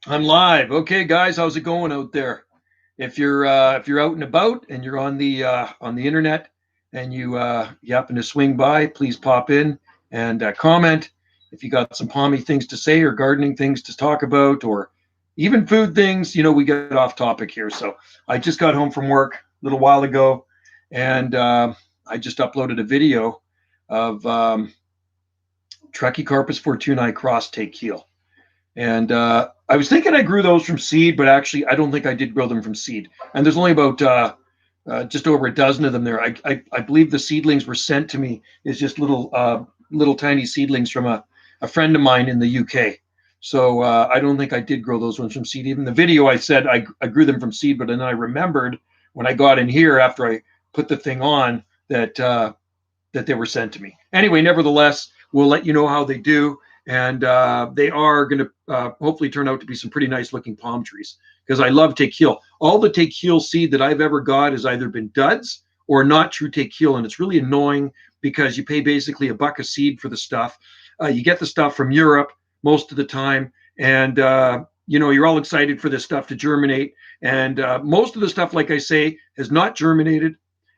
I'm live. Okay, guys, how's it going out there? If you're out and about and you're on the internet and you happen to swing by, please pop in and comment. If you got some palmy things to say or gardening things to talk about or even food things, we get off topic here. So I just got home from work a little while ago, and I just uploaded a video of Trachycarpus fortunei cross take heel. And I was thinking I grew those from seed, but actually, I don't think I did grow them from seed. And there's only about just over a dozen of them there. I believe the seedlings were sent to me as just little tiny seedlings from a friend of mine in the UK. So I don't think I did grow those ones from seed. Even the video I said I grew them from seed, but then I remembered when I got in here after I put the thing on that they were sent to me. Anyway, nevertheless, we'll let you know how they do. And they are going to hopefully turn out to be some pretty nice looking palm trees because I love take heel. All the take heel seed that I've ever got has either been duds or not true take heel. And it's really annoying because you pay basically $1 a seed for the stuff. You get the stuff from Europe most of the time. And, you're all excited for this stuff to germinate. And most of the stuff, like I say, has not germinated.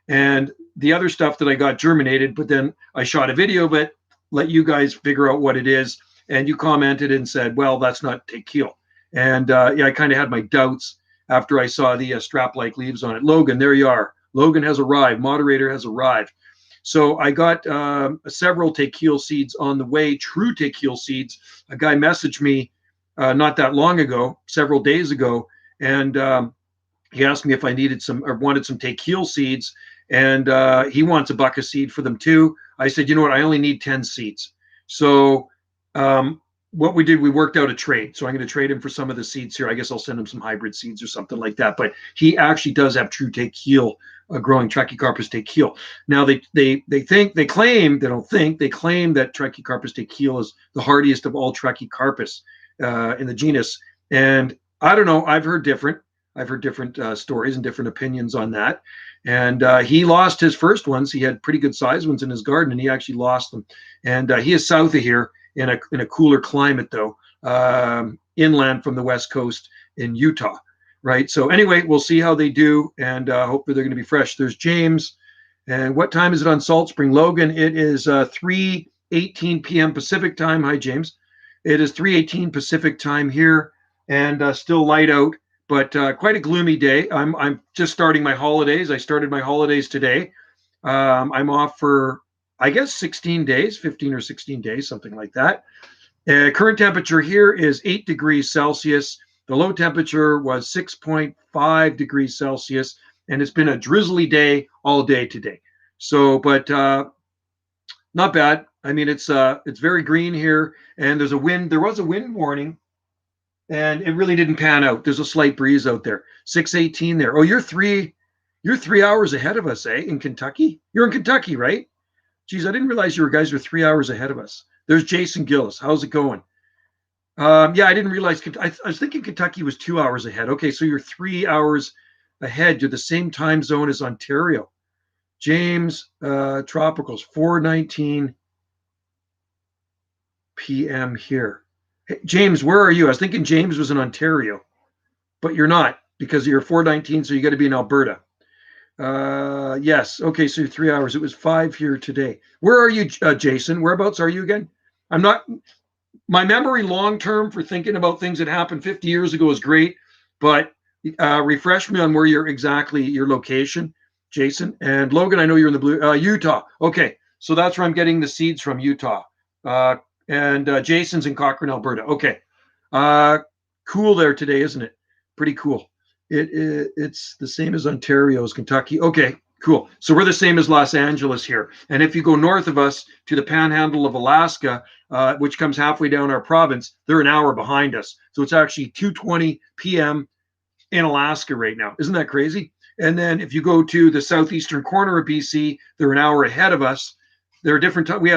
And the other stuff that I got germinated, but then I shot a video of it, let you guys figure out what it is. And you commented and said, well, that's not take heel. And I kind of had my doubts after I saw the strap-like leaves on it. Logan, there you are. Logan has arrived. Moderator has arrived. So I got several take heel seeds on the way, true take heel seeds. A guy messaged me not that long ago, several days ago, and he asked me if I needed some or wanted some take heel seeds, and he wants $1 a seed for them too. I said, you know what? I only need 10 seeds. So what we did, we worked out a trade. So I'm going to trade him for some of the seeds here. I guess I'll send him some hybrid seeds or something like that. But he actually does have true take heel growing Trachycarpus take heel. Now they claim that Trachycarpus take heel is the hardiest of all Trachycarpus in the genus. And I don't know. I've heard different stories and different opinions on that. And he lost his first ones. He had pretty good sized ones in his garden, and he actually lost them. And he is south of here in a cooler climate, though, inland from the west coast in Utah, right? So anyway, we'll see how they do, and hopefully they're going to be fresh. There's James. And what time is it on Salt Spring? Logan, it is 3:18 p.m. Pacific time. Hi, James. It is 3:18 Pacific time here, and still light out. But quite a gloomy day. I'm just starting my holidays. I started my holidays today. I'm off for, I guess, 16 days, 15 or 16 days, something like that. Current temperature here is 8 degrees Celsius. The low temperature was 6.5 degrees Celsius, and it's been a drizzly day all day today. So, but not bad. I mean, it's very green here, and there's a wind. There was a wind warning. And it really didn't pan out. There's a slight breeze out there. 6:18 there. Oh, you're 3 hours ahead of us, eh? In Kentucky? You're in Kentucky, right? Geez, I didn't realize you guys were 3 hours ahead of us. There's Jason Gillis. How's it going? Yeah, I didn't realize. I was thinking Kentucky was 2 hours ahead. Okay, so you're 3 hours ahead. You're the same time zone as Ontario. James, tropicals, 4:19 p.m. here. Hey, James, where are you? I was thinking James was in Ontario, but you're not because you're 4:19, so you got to be in Alberta. Yes. Okay, so you're 3 hours. It was 5 here today. Where are you, Jason? Whereabouts are you again? I'm not. My memory long term for thinking about things that happened 50 years ago is great, but refresh me on where you're exactly your location, Jason. And Logan, I know you're in the blue Utah. Okay, so that's where I'm getting the seeds from, Utah. And Jason's in Cochrane, Alberta. Okay. Cool there today, isn't it? Pretty cool. It's the same as Ontario's, Kentucky. Okay, cool. So we're the same as Los Angeles here. And if you go north of us to the panhandle of Alaska, which comes halfway down our province, they're an hour behind us. So it's actually 2:20 p.m. in Alaska right now. Isn't that crazy? And then if you go to the southeastern corner of BC, they're an hour ahead of us. They're different. We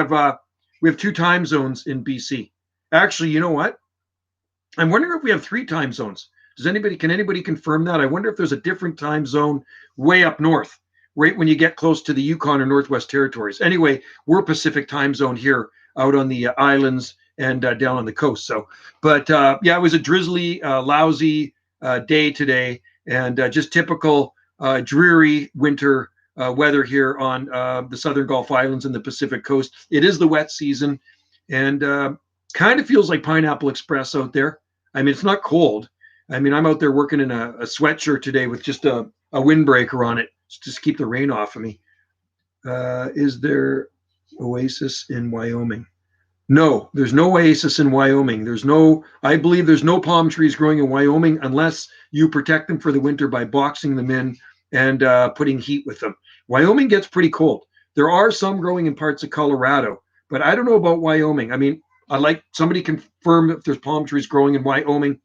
have 2 time zones in BC. Actually, you know what? I'm wondering if we have 3 time zones. Can anybody confirm that? I wonder if there's a different time zone way up north, right when you get close to the Yukon or Northwest Territories. Anyway, we're Pacific time zone here out on the islands and down on the coast. So, but yeah, it was a drizzly, lousy day today, and just typical dreary winter weather here on the southern Gulf Islands and the Pacific coast. It is the wet season, and kind of feels like Pineapple Express out there. I mean, it's not cold. I mean, I'm out there working in a sweatshirt today with just a windbreaker on it just to keep the rain off of me. Is there oasis in Wyoming? No, there's no oasis in Wyoming. I believe there's no palm trees growing in Wyoming unless you protect them for the winter by boxing them in and putting heat with them. Wyoming gets pretty cold. There are some growing in parts of Colorado, but I don't know about Wyoming. I mean, I'd like somebody confirm if there's palm trees growing in Wyoming.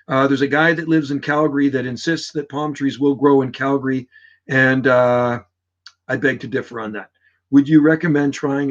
There's a guy that lives in Calgary that insists that palm trees will grow in Calgary, and I beg to differ on that. Would you recommend trying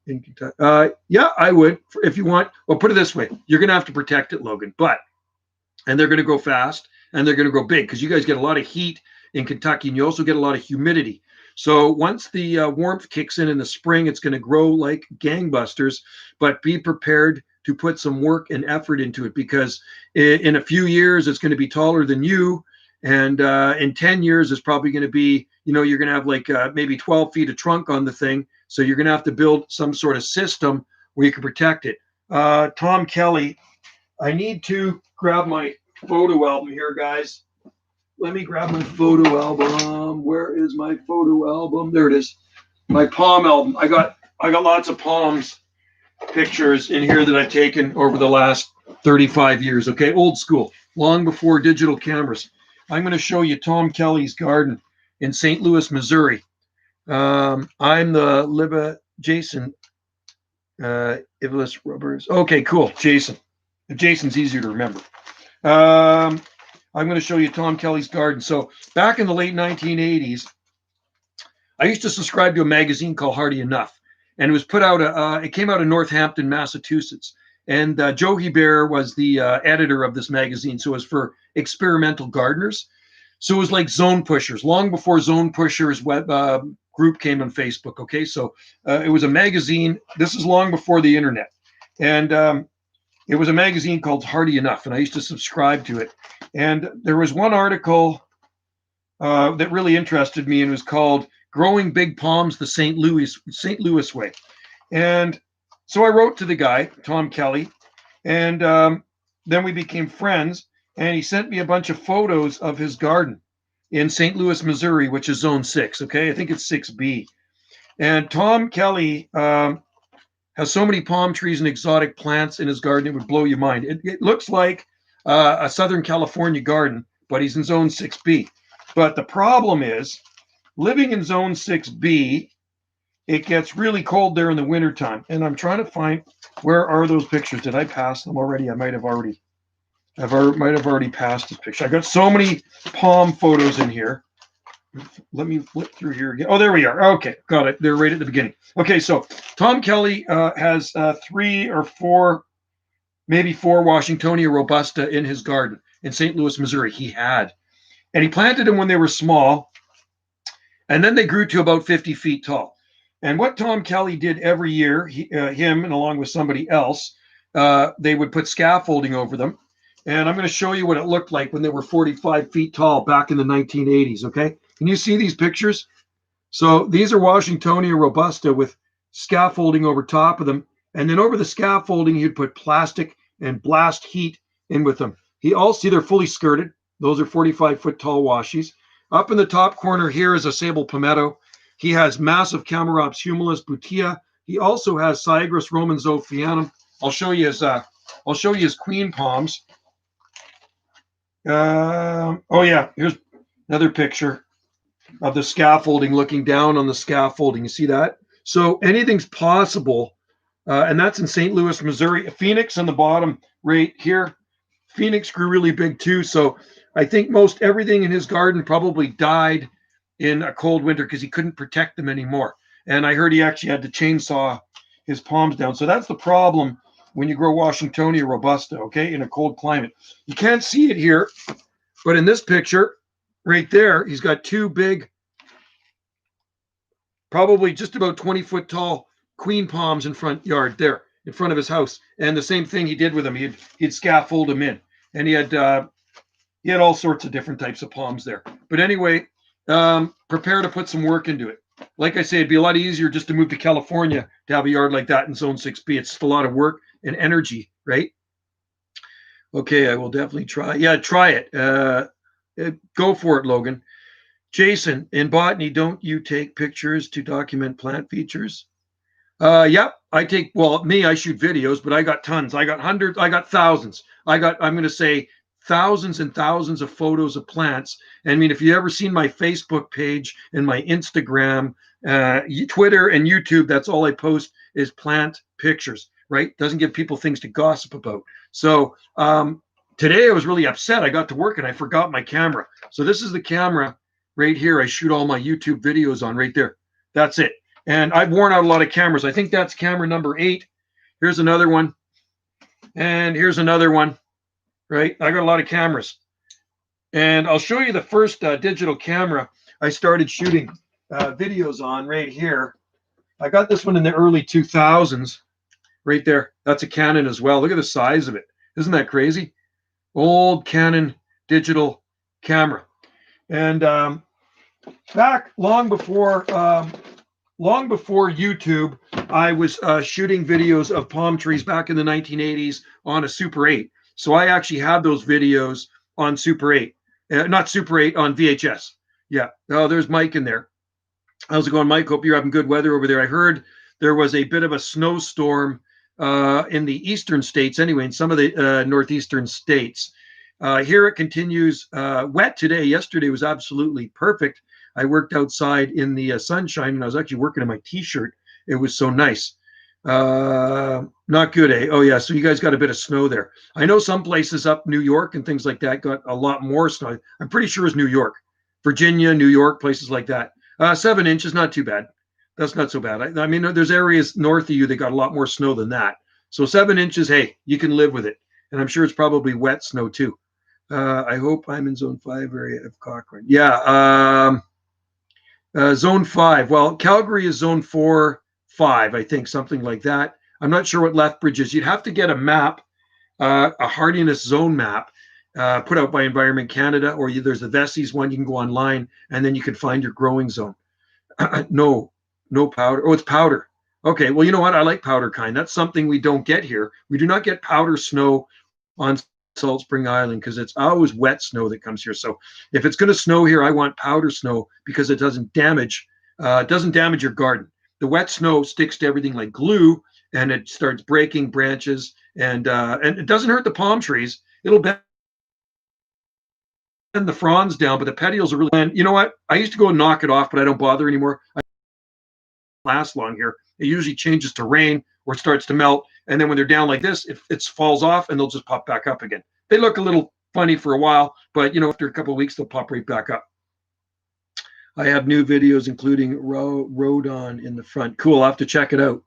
in Kentucky? Yeah, I would. If you want, well, put it this way: you're going to have to protect it, Logan. And they're going to grow fast, and they're going to grow big because you guys get a lot of heat in Kentucky, and you also get a lot of humidity. So once the warmth kicks in the spring, it's going to grow like gangbusters. But be prepared to put some work and effort into it, because in a few years it's going to be taller than you, and in 10 years it's probably going to be, you're going to have like maybe 12 feet of trunk on the thing. So you're going to have to build some sort of system where you can protect it. Tom Kelly, I need to grab my photo album here, guys. Let me grab my photo album. Where is my photo album? There it is. My palm album. I got lots of palms pictures in here that I've taken over the last 35 years. Okay, old school, long before digital cameras. I'm going to show you Tom Kelly's garden in St. Louis, Missouri. I'm the Jason. Ivlis Rubbers. Okay, cool. Jason. Jason's easier to remember. I'm going to show you Tom Kelly's garden. So back in the late 1980s, I used to subscribe to a magazine called Hardy Enough, and it was put out. It came out of Northampton, Massachusetts, and Joe Hebert was the editor of this magazine. So it was for experimental gardeners. So it was like Zone Pushers, long before Zone Pushers web group came on Facebook. Okay, so it was a magazine. This is long before the internet, and it was a magazine called Hardy Enough, and I used to subscribe to it. And there was one article that really interested me, and it was called "Growing Big Palms the St. Louis Way." And so I wrote to the guy, Tom Kelly, and then we became friends. And he sent me a bunch of photos of his garden in St. Louis, Missouri, which is Zone 6. Okay, I think it's 6B. And Tom Kelly has so many palm trees and exotic plants in his garden, it would blow your mind. It looks like a Southern California garden, but he's in Zone 6B. But the problem is, living in Zone 6B, it gets really cold there in the wintertime. And I'm trying to find, where are those pictures? Did I pass them already? I might have already passed this picture. I got so many palm photos in here. Let me flip through here again. Oh, there we are. Okay, got it. They're right at the beginning. Okay, so Tom Kelly has 3 or 4, maybe 4 Washingtonia robusta in his garden in St. Louis, Missouri. He had. And he planted them when they were small, and then they grew to about 50 feet tall. And what Tom Kelly did every year, him and along with somebody else, they would put scaffolding over them. And I'm going to show you what it looked like when they were 45 feet tall back in the 1980s, okay? Can you see these pictures? So these are Washingtonia robusta with scaffolding over top of them. And then over the scaffolding, you'd put plastic and blast heat in with them. They're fully skirted. Those are 45-foot tall washies. Up in the top corner here is a sable palmetto. He has massive Chamaerops humilis butea. He also has Cyagrus romanzophianum. I'll show you his queen palms. Oh yeah, here's another picture of the scaffolding, looking down on the scaffolding. You see that? So anything's possible, and that's in St. Louis, Missouri. Phoenix on the bottom right here. Phoenix grew really big too. So I think most everything in his garden probably died in a cold winter because he couldn't protect them anymore. And I heard he actually had to chainsaw his palms down. So that's the problem when you grow Washingtonia robusta, okay, in a cold climate. You can't see it here, but in this picture right there, he's got 2 big, probably just about 20-foot tall queen palms in front yard there. in front of his house. And the same thing he did with them. He'd scaffold them in, and he had all sorts of different types of palms there. But anyway, prepare to put some work into it. Like I say, it'd be a lot easier just to move to California to have a yard like that in Zone 6B. It's just a lot of work and energy, right? Okay, I will definitely try. Yeah, try it. Go for it, Logan. Jason, in botany, don't you take pictures to document plant features? Yeah, I take, well, me, I shoot videos, but I got tons. I got hundreds, I got thousands. I'm going to say thousands and thousands of photos of plants. I mean, if you ever seen my Facebook page and my Instagram, Twitter and YouTube, that's all I post is plant pictures, right? Doesn't give people things to gossip about. So today I was really upset. I got to work and I forgot my camera. So this is the camera right here. I shoot all my YouTube videos on right there. That's it. And I've worn out a lot of cameras. I think that's camera number 8. Here's another one. And here's another one, right? I got a lot of cameras. And I'll show you the first digital camera I started shooting videos on right here. I got this one in the early 2000s right there. That's a Canon as well. Look at the size of it. Isn't that crazy? Old Canon digital camera. And back long before YouTube, I was shooting videos of palm trees back in the 1980s on a Super 8. So I actually had those videos on Super 8, not Super 8, on VHS. Yeah. Oh, there's Mike in there. How's it going, Mike? Hope you're having good weather over there. I heard there was a bit of a snowstorm in the eastern states anyway, in some of the northeastern states. Here it continues wet today. Yesterday was absolutely perfect. I worked outside in the sunshine, and I was actually working in my T-shirt. It was so nice. Not good, eh? Oh, yeah. So you guys got a bit of snow there. I know some places up New York and things like that got a lot more snow. I'm pretty sure it's New York, Virginia, New York, places like that. 7 inches, not too bad. That's not so bad. I mean, there's areas north of you that got a lot more snow than that. So 7 inches, hey, you can live with it. And I'm sure it's probably wet snow too. I hope I'm in Zone 5 area of Cochrane. Yeah. Zone 5. Well, Calgary is Zone 4, 5, I think, something like that. I'm not sure what Lethbridge is. You'd have to get a map, a hardiness zone map, put out by Environment Canada, or there's the Vessies one. You can go online, and then you can find your growing zone. No powder. Oh, it's powder. Okay, well, you know what? I like powder kind. That's something we don't get here. We do not get powder snow on Salt Spring Island because it's always wet snow that comes here. So if it's going to snow here, I want powder snow because it doesn't damage your garden. The wet snow sticks to everything like glue, and it starts breaking branches, and it doesn't hurt the palm trees. It'll bend the fronds down, but the petioles are really. And you know what? I used to go and knock it off, but I don't bother anymore. I don't last long here. It usually changes to rain or it starts to melt. And then when they're down like this, it falls off and they'll just pop back up again. They look a little funny for a while, but after a couple of weeks, they'll pop right back up. I have new videos, including Rodon in the front. Cool. I'll have to check it out.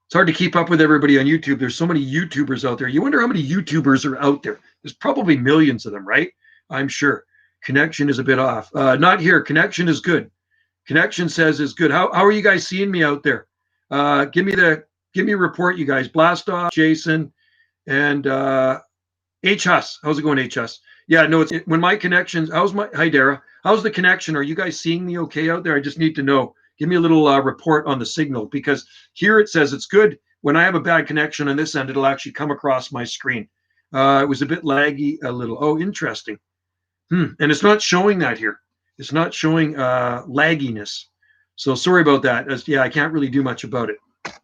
It's hard to keep up with everybody on YouTube. There's so many YouTubers out there. You wonder how many YouTubers are out there. There's probably millions of them, right? I'm sure. Connection is a bit off. Not here. Connection is good. Connection says is good. How are you guys seeing me out there? Give me a report, you guys. Blast off, Jason, and H Huss. How's it going, H Huss? Yeah, no, when my connections. Hi, Dara. How's the connection? Are you guys seeing me okay out there? I just need to know. Give me a little report on the signal, because here it says it's good. When I have a bad connection on this end, it'll actually come across my screen. It was a bit laggy, a little. Oh, interesting. And it's not showing that here. It's not showing lagginess. So sorry about that. Yeah, I can't really do much about it,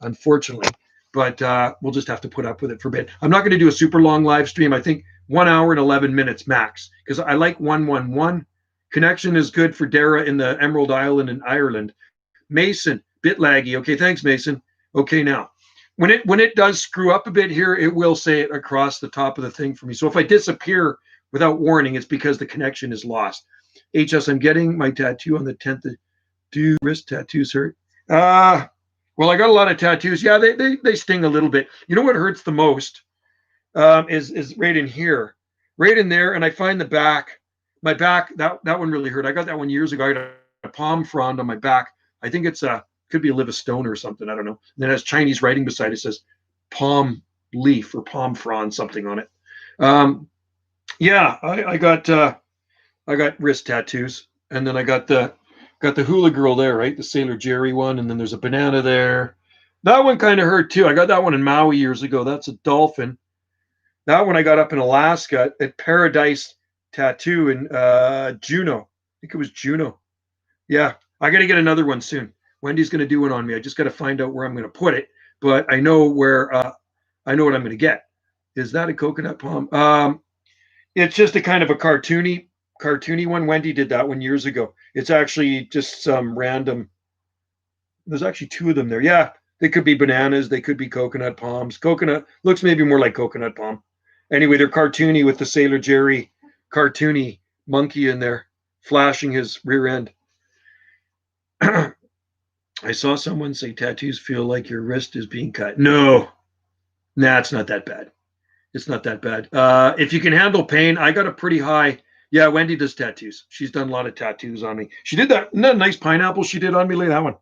unfortunately. But we'll just have to put up with it for a bit. I'm not going to do a super long live stream. I think 1 hour and 11 minutes max, because I like 111. Connection is good for Dara in the Emerald Island in Ireland. Mason, bit laggy. Okay, thanks, Mason. Okay, now when it does screw up a bit here, it will say it across the top of the thing for me. So if I disappear without warning, it's because the connection is lost. HS, I'm getting my tattoo on the 10th. Do wrist tattoos hurt? Well, I got a lot of tattoos. Yeah, they sting a little bit. You know what hurts the most is right in here, right in there. And I find the back, my back, that one really hurt. I got that one years ago. I got a palm frond on my back. I think it's could be a live stone or something. I don't know. And then it has Chinese writing beside it. It says palm leaf or palm frond, something on it. Yeah, I got wrist tattoos, and then I got the hula girl there, right? The Sailor Jerry one, and then there's a banana there. That one kind of hurt too. I got that one in Maui years ago. That's a dolphin. That one I got up in Alaska at Paradise Tattoo in Juneau. I think it was Juneau. Yeah, I got to get another one soon. Wendy's going to do one on me. I just got to find out where I'm going to put it, but I know where. I know what I'm going to get. Is that a coconut palm? It's just a kind of a cartoony one. Wendy did that one years ago. It's actually just some random. There's actually two of them there. Yeah, they could be bananas. They could be coconut palms. Coconut looks maybe more like coconut palm. Anyway, they're cartoony with the Sailor Jerry cartoony monkey in there flashing his rear end. I saw someone say tattoos feel like your wrist is being cut. No, nah, it's not that bad. It's not that bad. If you can handle pain, I got a pretty high. Yeah, Wendy does tattoos. She's done a lot of tattoos on me. She did that. Isn't that a nice pineapple she did on me? Look at that one.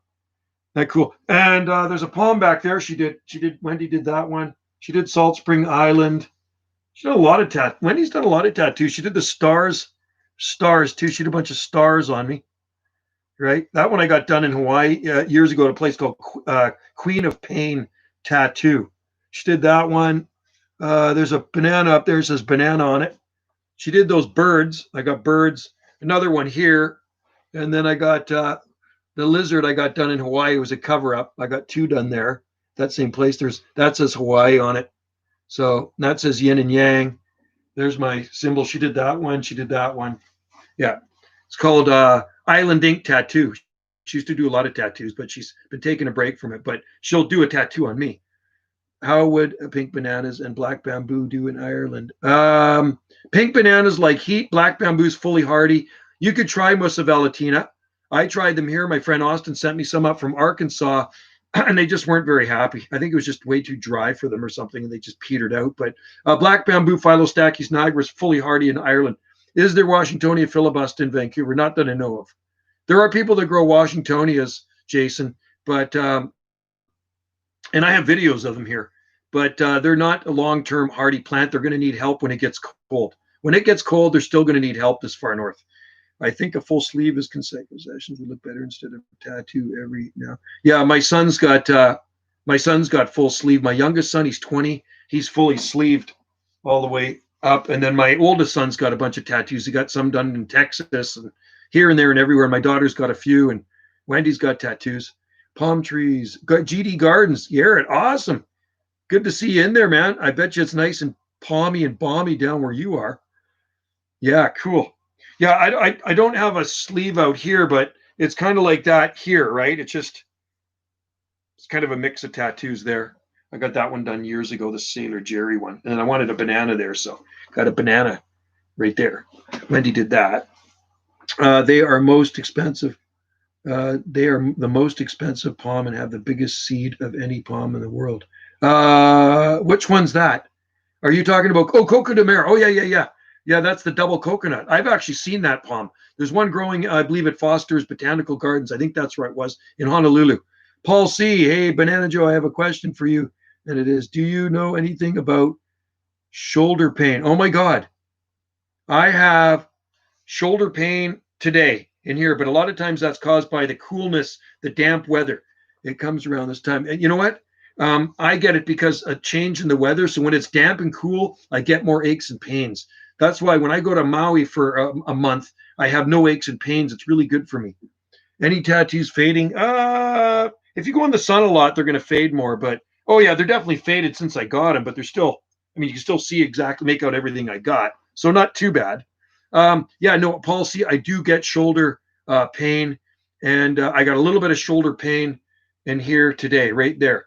That cool. And there's a palm back there. She did. Wendy did that one. She did Salt Spring Island. She did a lot of Wendy's done a lot of tattoos. She did the stars too. She did a bunch of stars on me. Right. That one I got done in Hawaii years ago at a place called Queen of Pain Tattoo. She did that one. There's a banana up there. It says banana on it. She did those birds. I got birds. Another one here. And then I got the lizard I got done in Hawaii. It was a cover up. I got two done there. That same place. That says Hawaii on it. So that says yin and yang. There's my symbol. She did that one. She did that one. Yeah. It's called Island Ink Tattoo. She used to do a lot of tattoos, but she's been taking a break from it. But she'll do a tattoo on me. How would pink bananas and black bamboo do in Ireland? Pink bananas like heat. Black bamboo's fully hardy. You could try Musa velutina. I tried them here. My friend Austin sent me some up from Arkansas, and they just weren't very happy. I think it was just way too dry for them or something, and they just petered out. But black bamboo Philostachys nigra is fully hardy in Ireland. Is there Washingtonia filibust in Vancouver? Not that I know of. There are people that grow Washingtonias, Jason, but and I have videos of them here. But they're not a long-term hardy plant. They're going to need help when it gets cold. When it gets cold, they're still going to need help this far north. I think a full sleeve is consecutive sessions would look better instead of a tattoo every now. Yeah, my son's got full sleeve. My youngest son, he's 20. He's fully sleeved all the way up. And then my oldest son's got a bunch of tattoos. He got some done in Texas and here and there and everywhere. My daughter's got a few, and Wendy's got tattoos. Palm trees. GD Gardens. Garrett, awesome. Good to see you in there, man. I bet you it's nice and palmy and balmy down where you are. Yeah, cool. Yeah, I don't have a sleeve out here, but it's kind of like that here, right? It's kind of a mix of tattoos there. I got that one done years ago, the Sailor Jerry one. And I wanted a banana there, so got a banana right there. Wendy did that. They are most expensive. They are the most expensive palm and have the biggest seed of any palm in the world. Which one's that? Are you talking about? Oh, Coco de Mer. Oh, yeah. Yeah, that's the double coconut. I've actually seen that palm. There's one growing, I believe, at Foster's Botanical Gardens. I think that's where it was in Honolulu. Paul C. Hey, Banana Joe, I have a question for you. And it is, do you know anything about shoulder pain? Oh, my God. I have shoulder pain today in here, but a lot of times that's caused by the coolness, the damp weather. It comes around this time. And you know what? I get it because a change in the weather. So when it's damp and cool, I get more aches and pains. That's why when I go to Maui for a month, I have no aches and pains. It's really good for me. Any tattoos fading? If you go in the sun a lot, they're going to fade more. But, oh, yeah, they're definitely faded since I got them. But they're still, you can still see exactly, make out everything I got. So not too bad. Yeah, no, Paul, see, I do get shoulder pain. And I got a little bit of shoulder pain in here today, right there.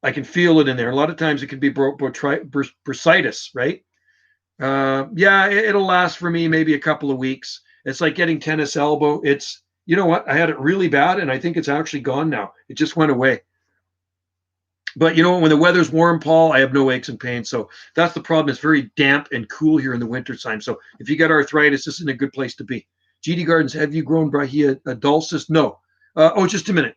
I can feel it in there. A lot of times it can be bursitis, right? Yeah, it'll last for me maybe a couple of weeks. It's like getting tennis elbow. It's, you know what? I had it really bad, and I think it's actually gone now. It just went away. But, you know, when the weather's warm, Paul, I have no aches and pains. So that's the problem. It's very damp and cool here in the wintertime. So if you get arthritis, this isn't a good place to be. GD Gardens, have you grown Brahia dulcis? No. Oh, just a minute.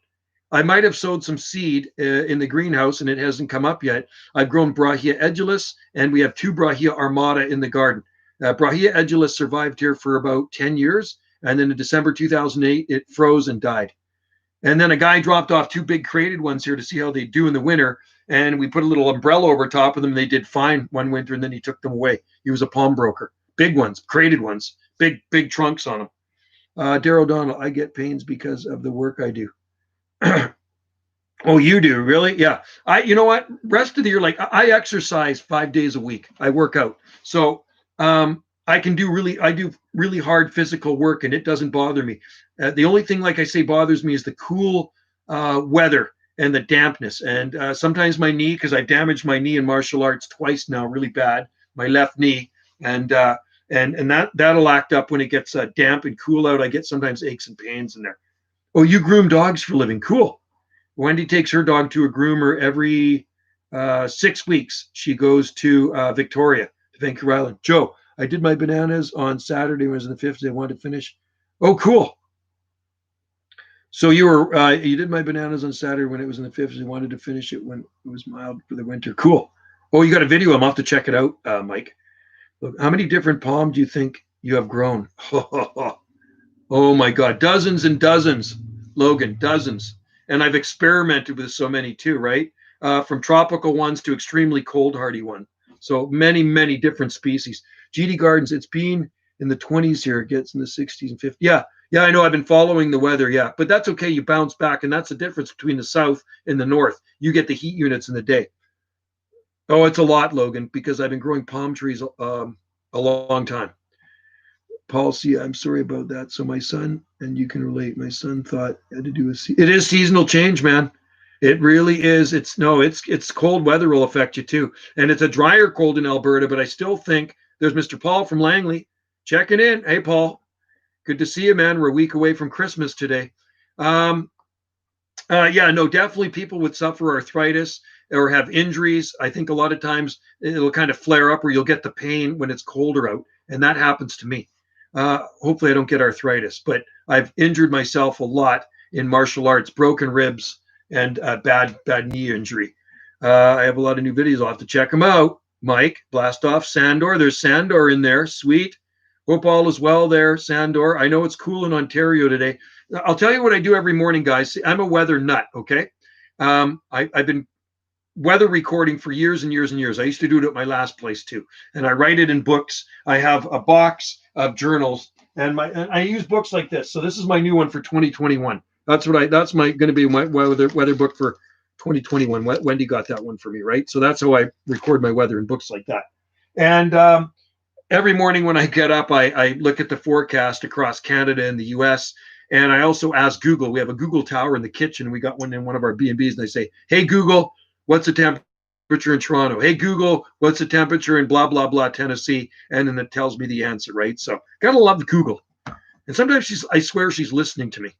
I might have sowed some seed in the greenhouse and it hasn't come up yet. I've grown Brahia edulis and we have 2 Brahia armata in the garden. Brahia edulis survived here for about 10 years. And then in December 2008, it froze and died. And then a guy dropped off 2 big created ones here to see how they do in the winter. And we put a little umbrella over top of them. They did fine one winter and then he took them away. He was a palm broker. Big ones, created ones, big trunks on them. Daryl O'Donnell, I get pains because of the work I do. Oh, you do, really? Yeah. You know what? Rest of the year, like I exercise 5 days a week. I work out, so I do really hard physical work, and it doesn't bother me. The only thing, like I say, bothers me is the cool weather and the dampness, and sometimes my knee, because I've damaged my knee in martial arts twice now, really bad, my left knee, and that'll act up when it gets damp and cool out. I get sometimes aches and pains in there. Oh, you groom dogs for a living? Cool. Wendy takes her dog to a groomer every 6 weeks. She goes to Victoria, to Vancouver Island. Joe, I did my bananas on Saturday when it was in the 50s. I wanted to finish. Oh, cool. So you did my bananas on Saturday when it was in the 50s. I wanted to finish it when it was mild for the winter. Cool. Oh, you got a video. I'm off to check it out, Mike. Look, how many different palm do you think you have grown? Oh my God, dozens and dozens, Logan, dozens. And I've experimented with so many too, right? From tropical ones to extremely cold hardy one. So many different species. GD Gardens, it's been in the 20s here. It gets in the 60s and 50s. Yeah, I know. I've been following the weather. Yeah, but that's okay. You bounce back, and that's the difference between the south and the north. You get the heat units in the day. Oh, it's a lot, Logan, because I've been growing palm trees a long time. Paul, see, I'm sorry about that. So my son, and you can relate, my son thought it had to do with it is seasonal change, man. It really is. It's cold weather will affect you too. And it's a drier cold in Alberta, but I still think there's Mr. Paul from Langley checking in. Hey, Paul, good to see you, man. We're a week away from Christmas today. Yeah, no, definitely people would suffer arthritis or have injuries. I think a lot of times it'll kind of flare up or you'll get the pain when it's colder out. And that happens to me. Hopefully I don't get arthritis, but I've injured myself a lot in martial arts, broken ribs and bad knee injury. I have a lot of new videos. I'll have to check them out. Mike, blast off Sandor. There's Sandor in there. Sweet. Hope all is well there, Sandor. I know it's cool in Ontario today. I'll tell you what I do every morning, guys. I'm a weather nut, okay? I've been weather recording for years and years and years. I used to do it at my last place too. And I write it in books. I have a box of journals and I use books like this. So this is my new one for 2021. That's going to be my weather book for 2021. Wendy got that one for me, right? So that's how I record my weather in books like that. And every morning when I get up, I look at the forecast across Canada and the US. And I also ask Google. We have a Google tower in the kitchen. We got one in one of our B&Bs. And I say, hey, Google, what's the temperature in Toronto? Hey, Google, what's the temperature in blah, blah, blah, Tennessee? And then it tells me the answer, right? So gotta love Google. And sometimes I swear she's listening to me.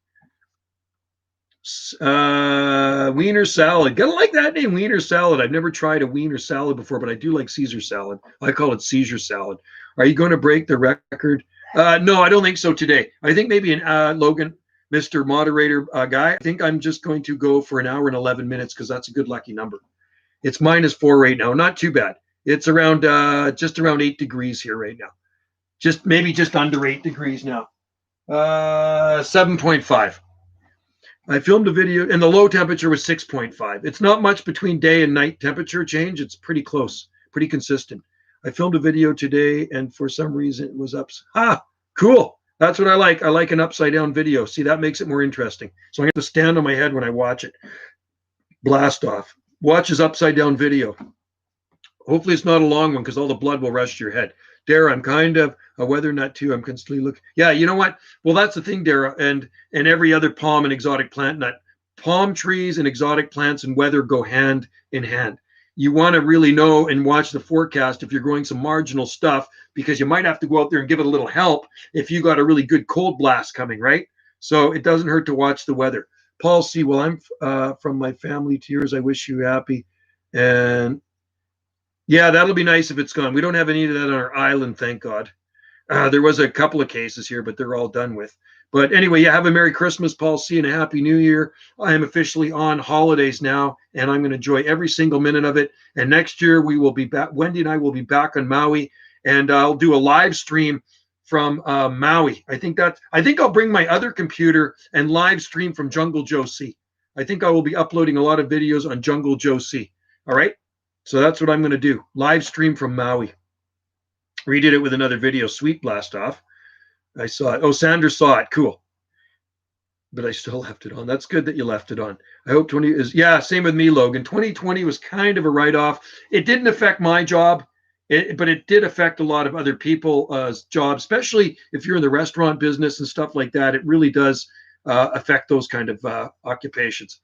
Wiener salad. Gotta like that name, Wiener salad. I've never tried a Wiener salad before, but I do like Caesar salad. I call it Caesar salad. Are you going to break the record? No, I don't think so today. I think maybe Logan, Mr. Moderator guy, I think I'm just going to go for an hour and 11 minutes because that's a good lucky number. It's -4 right now. Not too bad. It's around just around 8 degrees here right now. Maybe just under 8 degrees now. 7.5. I filmed a video and the low temperature was 6.5. It's not much between day and night temperature change. It's pretty close, pretty consistent. I filmed a video today and for some reason it was up. Cool. That's what I like. I like an upside down video. See, that makes it more interesting. So I have to stand on my head when I watch it. Blast off. Watch his upside down video. Hopefully it's not a long one because all the blood will rush to your head. Dara, I'm kind of a weather nut too. I'm constantly looking. Yeah, you know what? Well, that's the thing, Dara, and every other palm and exotic plant nut. Palm trees and exotic plants and weather go hand in hand. You want to really know and watch the forecast if you're growing some marginal stuff because you might have to go out there and give it a little help if you got a really good cold blast coming, right? So it doesn't hurt to watch the weather. Paul C. Well, I'm from my family to yours. I wish you happy. And yeah, that'll be nice if it's gone. We don't have any of that on our island, thank God. There was a couple of cases here, but they're all done with. But anyway, yeah, have a Merry Christmas, Paul C, and a Happy New Year. I am officially on holidays now, and I'm going to enjoy every single minute of it. And next year we will be back. Wendy and I will be back on Maui, and I'll do a live stream from Maui. I think I'll bring my other computer and live stream from Jungle Joe C. I think I will be uploading a lot of videos on Jungle Joe C. All right, so that's what I'm going to do. Live stream from Maui. Redid it with another video. Sweet blast off. I saw it. Oh, Sandra saw it. Cool. But I still left it on. That's good that you left it on. I hope 20 is, yeah, same with me, Logan. 2020 was kind of a write-off. It didn't affect my job, but it did affect a lot of other people's jobs, especially if you're in the restaurant business and stuff like that. It really does affect those kind of occupations.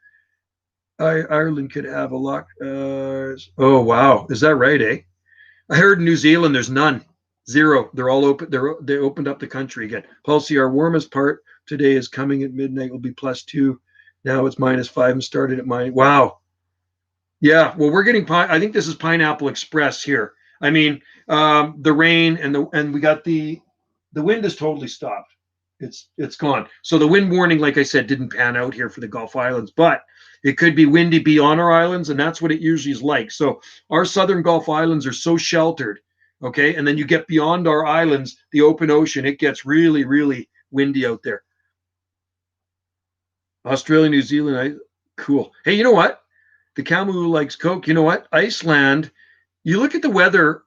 Ireland could have a lot. Oh, wow. Is that right, eh? I heard in New Zealand there's none. Zero. They're all open. They opened up the country again. Policy, our warmest part today is coming at midnight. Will be +2. Now it's -5 and started at -. Wow. Yeah. Well, we're getting I think this is Pineapple Express here. I mean, the rain and we got the wind has totally stopped. It's gone. So the wind warning, like I said, didn't pan out here for the Gulf Islands, but it could be windy beyond our islands, and that's what it usually is like. So our southern Gulf Islands are so sheltered. Okay, and then you get beyond our islands, the open ocean, it gets really, really windy out there. Australia, New Zealand, cool. Hey, you know what? The camel who likes Coke, you know what? Iceland, you look at the weather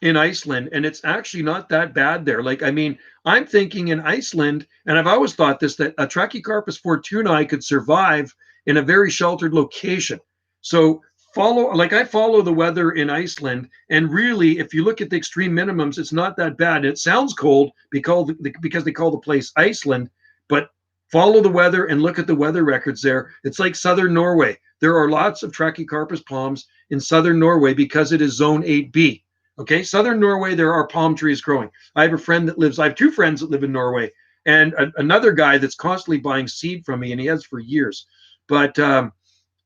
in Iceland, and it's actually not that bad there. Like, I mean, I'm thinking in Iceland, and I've always thought this, that a Trachycarpus fortunei could survive in a very sheltered location. So I follow the weather in Iceland, and really, if you look at the extreme minimums, it's not that bad. It sounds cold because they call the place Iceland, but follow the weather and look at the weather records there. It's like southern Norway. There are lots of Trachycarpus palms in southern Norway because it is zone 8B. Okay, southern Norway, there are palm trees growing. I have two friends that live in Norway, and another guy that's constantly buying seed from me, and he has for years. But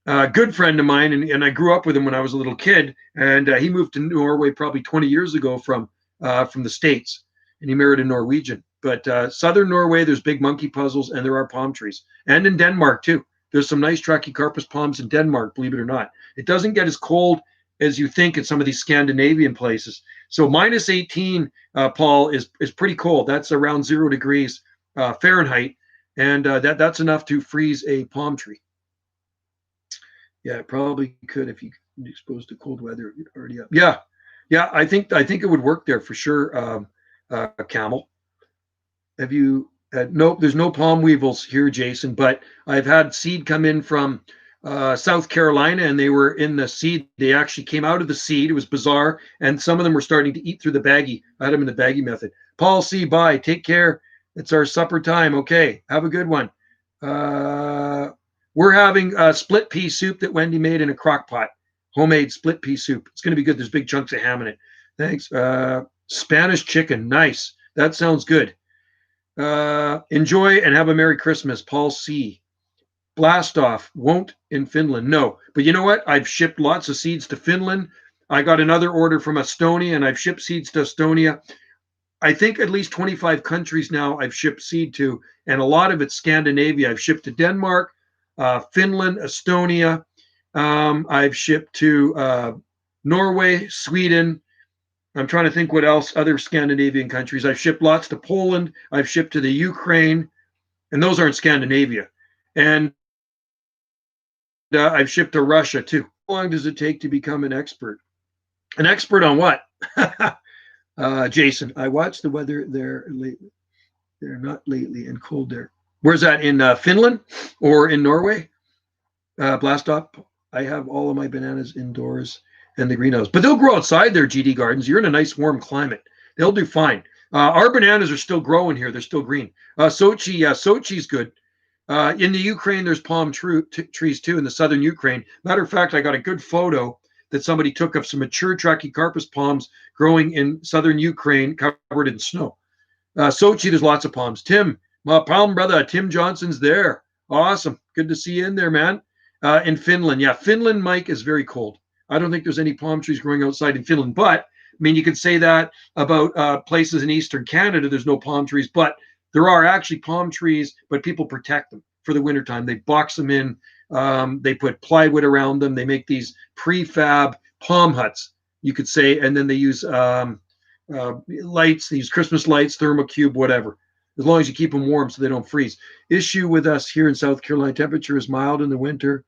a good friend of mine, and I grew up with him when I was a little kid, and he moved to Norway probably 20 years ago from the States, and he married a Norwegian. But southern Norway, there's big monkey puzzles, and there are palm trees. And in Denmark, too. There's some nice Trachycarpus palms in Denmark, believe it or not. It doesn't get as cold as you think in some of these Scandinavian places. So -18, Paul, is pretty cold. That's around 0 degrees Fahrenheit, and that's enough to freeze a palm tree. Yeah, it probably could if you get exposed to cold weather. Already up. Yeah. I think it would work there for sure. Camel. Have you? Nope. There's no palm weevils here, Jason. But I've had seed come in from South Carolina, and they were in the seed. They actually came out of the seed. It was bizarre, and some of them were starting to eat through the baggie. I had them in the baggie method. Paul C. Bye. Take care. It's our supper time. Okay. Have a good one. We're having split pea soup that Wendy made in a crock pot. Homemade split pea soup. It's going to be good. There's big chunks of ham in it. Thanks. Spanish chicken. Nice. That sounds good. Enjoy and have a Merry Christmas. Paul C. Blast off. Won't in Finland. No. But you know what? I've shipped lots of seeds to Finland. I got another order from Estonia, and I've shipped seeds to Estonia. I think at least 25 countries now I've shipped seed to, and a lot of it's Scandinavia. I've shipped to Denmark, Finland, Estonia. I've shipped to Norway, Sweden. I'm trying to think what else, other Scandinavian countries. I've shipped lots to Poland. I've shipped to the Ukraine, and those aren't Scandinavia. And I've shipped to Russia too. How long does it take to become an expert? An expert on what? Jason, I watched the weather there lately. They're not lately and cold there. Where's that, in Finland or in Norway? Blast off. I have all of my bananas indoors and the greenhouse, but they'll grow outside their GD gardens. You're in a nice warm climate. They'll do fine. Our bananas are still growing here. They're still green. Sochi, Sochi's good. In the Ukraine, there's palm trees too, in the southern Ukraine. Matter of fact, I got a good photo that somebody took of some mature Trachycarpus palms growing in southern Ukraine, covered in snow. Sochi, there's lots of palms. Tim, my palm brother, Tim Johnson's there. Awesome. Good to see you in there, man. In Finland. Yeah, Finland, Mike, is very cold. I don't think there's any palm trees growing outside in Finland, but I mean, you could say that about places in Eastern Canada, there's no palm trees, but there are actually palm trees, but people protect them for the wintertime. They box them in, they put plywood around them, they make these prefab palm huts, you could say, and then they use lights, these Christmas lights, thermocube, whatever, as long as you keep them warm so they don't freeze. Issue with us here in South Carolina, temperature is mild in the winter.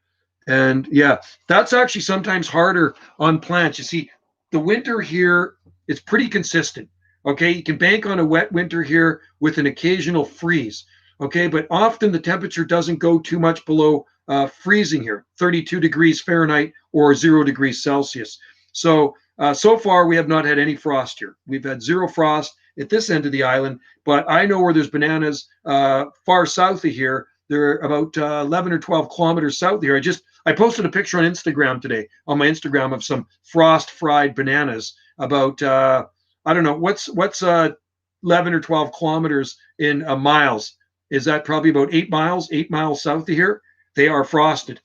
And yeah, that's actually sometimes harder on plants. You see, the winter here is pretty consistent. Okay, you can bank on a wet winter here with an occasional freeze. Okay, but often the temperature doesn't go too much below freezing here, 32 degrees Fahrenheit or 0 degrees Celsius. So far, we have not had any frost here. We've had zero frost at this end of the island, but I know where there's bananas far south of here. They're about 11 or 12 kilometers south here. I posted a picture on Instagram today, on my Instagram, of some frost fried bananas about I don't know what's 11 or 12 kilometers in miles. Is that probably about 8 miles? 8 miles south of here. They are frosted,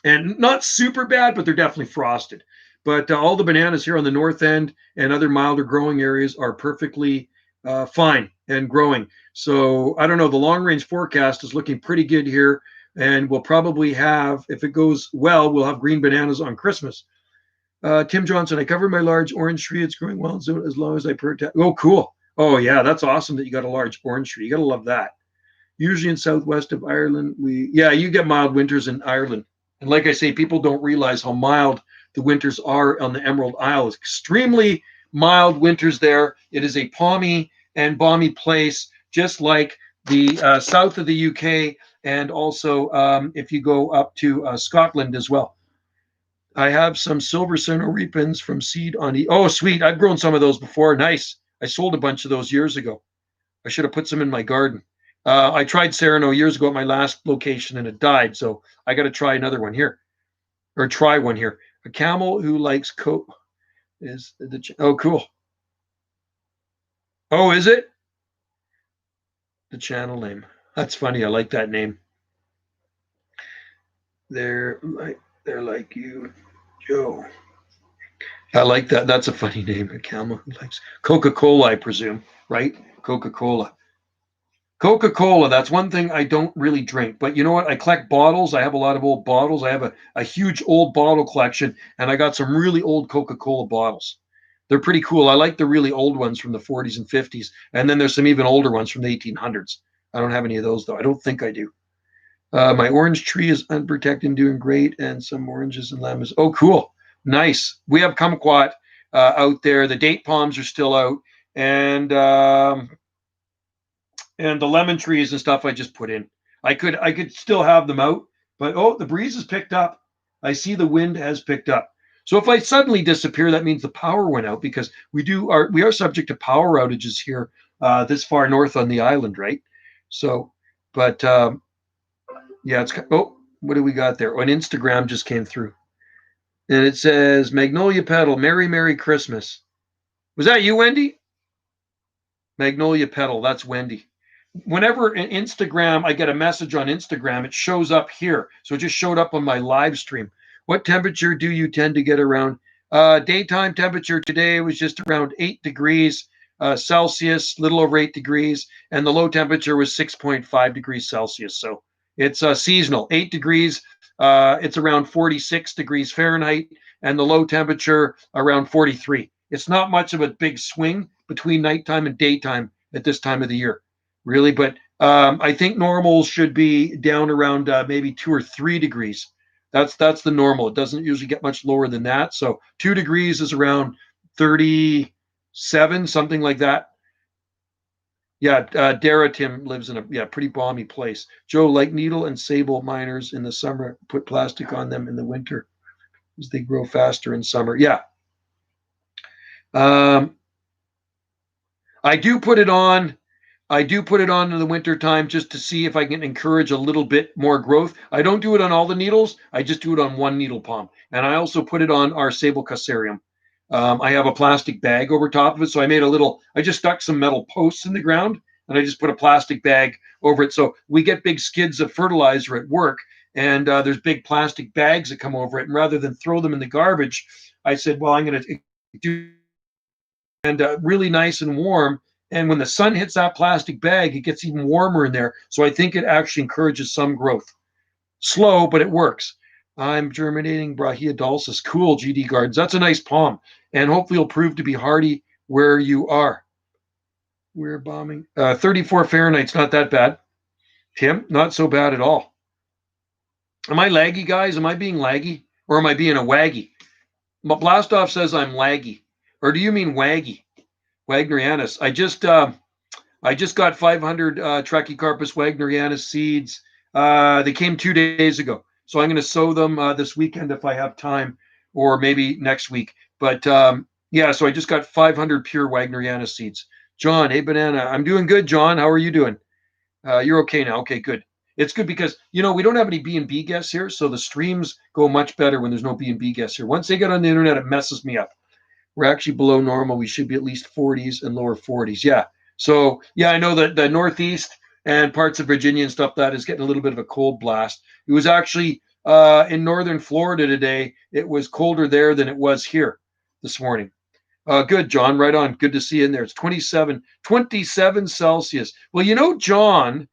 and not super bad, but they're definitely frosted. But all the bananas here on the north end and other milder growing areas are perfectly fine and growing. So I don't know. The long range forecast is looking pretty good here, and we'll probably have, if it goes well, we'll have green bananas on Christmas. Tim Johnson, I covered my large orange tree. It's growing well as long as I protect. Oh, cool. Oh, yeah, that's awesome that you got a large orange tree. You got to love that. Usually in southwest of Ireland, you get mild winters in Ireland. And like I say, people don't realize how mild the winters are on the Emerald Isle. It's extremely mild winters there. It is a palmy and balmy place, just like the south of the UK, and also if you go up to Scotland as well. I have some silver Cenorepins from seed on oh, sweet. I've grown some of those before. Nice. I sold a bunch of those years ago. I should have put some in my garden. I tried Sereno years ago at my last location and it died. So I got to try another one here, or try one here. A camel who likes coat is oh, cool. Oh, is it? The channel name. That's funny. I like that name. They're like you, Joe. I like that. That's a funny name. A camel who likes Coca-Cola, I presume, right? Coca-Cola. Coca-Cola, that's one thing I don't really drink. But you know what? I collect bottles. I have a lot of old bottles. I have a huge old bottle collection, and I got some really old Coca-Cola bottles. They're pretty cool. I like the really old ones from the 40s and 50s. And then there's some even older ones from the 1800s. I don't have any of those, though. I don't think I do. My orange tree is unprotected and doing great, and some oranges and lemons. Oh, cool. Nice. We have kumquat out there. The date palms are still out. And the lemon trees and stuff I just put in. I could still have them out, but oh, the breeze has picked up. I see the wind has picked up. So if I suddenly disappear, that means the power went out, because we are subject to power outages here this far north on the island, right? So, but yeah, what do we got there? Oh, an Instagram just came through, and it says Magnolia Petal, Merry Merry Christmas. Was that you, Wendy? Magnolia Petal, that's Wendy. Whenever in Instagram, I get a message on Instagram, it shows up here. So it just showed up on my live stream. What temperature do you tend to get around? Daytime temperature today was just around 8 degrees Celsius, little over 8 degrees. And the low temperature was 6.5 degrees Celsius. So it's seasonal. 8 degrees, it's around 46 degrees Fahrenheit. And the low temperature around 43. It's not much of a big swing between nighttime and daytime at this time of the year. Really, but I think normal should be down around maybe 2 or 3 degrees. That's the normal. It doesn't usually get much lower than that. So 2 degrees is around 37, something like that. Yeah, Dara Tim lives in a pretty balmy place. Joe, like needle and sable miners in the summer, put plastic on them in the winter as they grow faster in summer. Yeah. I do put it on. I do put it on in the winter time just to see if I can encourage a little bit more growth. I don't do it on all the needles. I just do it on one needle palm. And I also put it on our Sablecassarium. I have a plastic bag over top of it. So I just stuck some metal posts in the ground, and I just put a plastic bag over it. So we get big skids of fertilizer at work, and there's big plastic bags that come over it. And rather than throw them in the garbage, I said, well, I'm going to do and really nice and warm. And when the sun hits that plastic bag, it gets even warmer in there. So I think it actually encourages some growth. Slow, but it works. I'm germinating Brahia dulcis. Cool, GD Gardens. That's a nice palm. And hopefully it'll prove to be hardy where you are. We're bombing. 34 Fahrenheit's not that bad. Tim, not so bad at all. Am I laggy, guys? Am I being laggy? Or am I being a waggy? Blastoff says I'm laggy. Or do you mean waggy? Wagnerianus. I just got 500 Trachycarpus wagnerianus seeds. They came 2 days ago. So I'm going to sow them this weekend if I have time, or maybe next week. But yeah, so I just got 500 pure wagnerianus seeds. John, hey, Banana. I'm doing good, John. How are you doing? You're okay now. Okay, good. It's good because, we don't have any B&B guests here, so the streams go much better when there's no B&B guests here. Once they get on the internet, it messes me up. We're actually below normal. We should be at least 40s and lower 40s. Yeah. So, yeah, I know that the Northeast and parts of Virginia and stuff, that is getting a little bit of a cold blast. It was actually in northern Florida today. It was colder there than it was here this morning. Good, John. Right on. Good to see you in there. It's 27 Celsius. Well, John,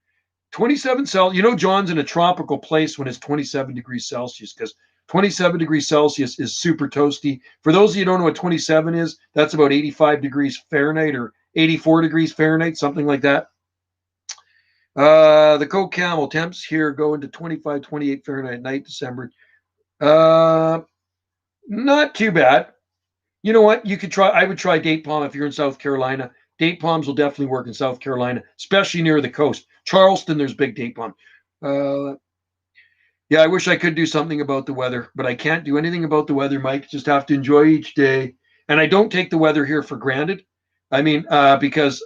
27 Celsius, John's in a tropical place when it's 27 degrees Celsius because 27 degrees Celsius is super toasty. For those of you who don't know what 27 is, that's about 85 degrees Fahrenheit or 84 degrees Fahrenheit, something like that. The Coke Camel temps here go into 25, 28 Fahrenheit night, December. Not too bad. You know what? I would try date palm if you're in South Carolina. Date palms will definitely work in South Carolina, especially near the coast. Charleston, there's big date palm. Yeah, I wish I could do something about the weather, but I can't do anything about the weather, Mike. Just have to enjoy each day. And I don't take the weather here for granted. I mean, because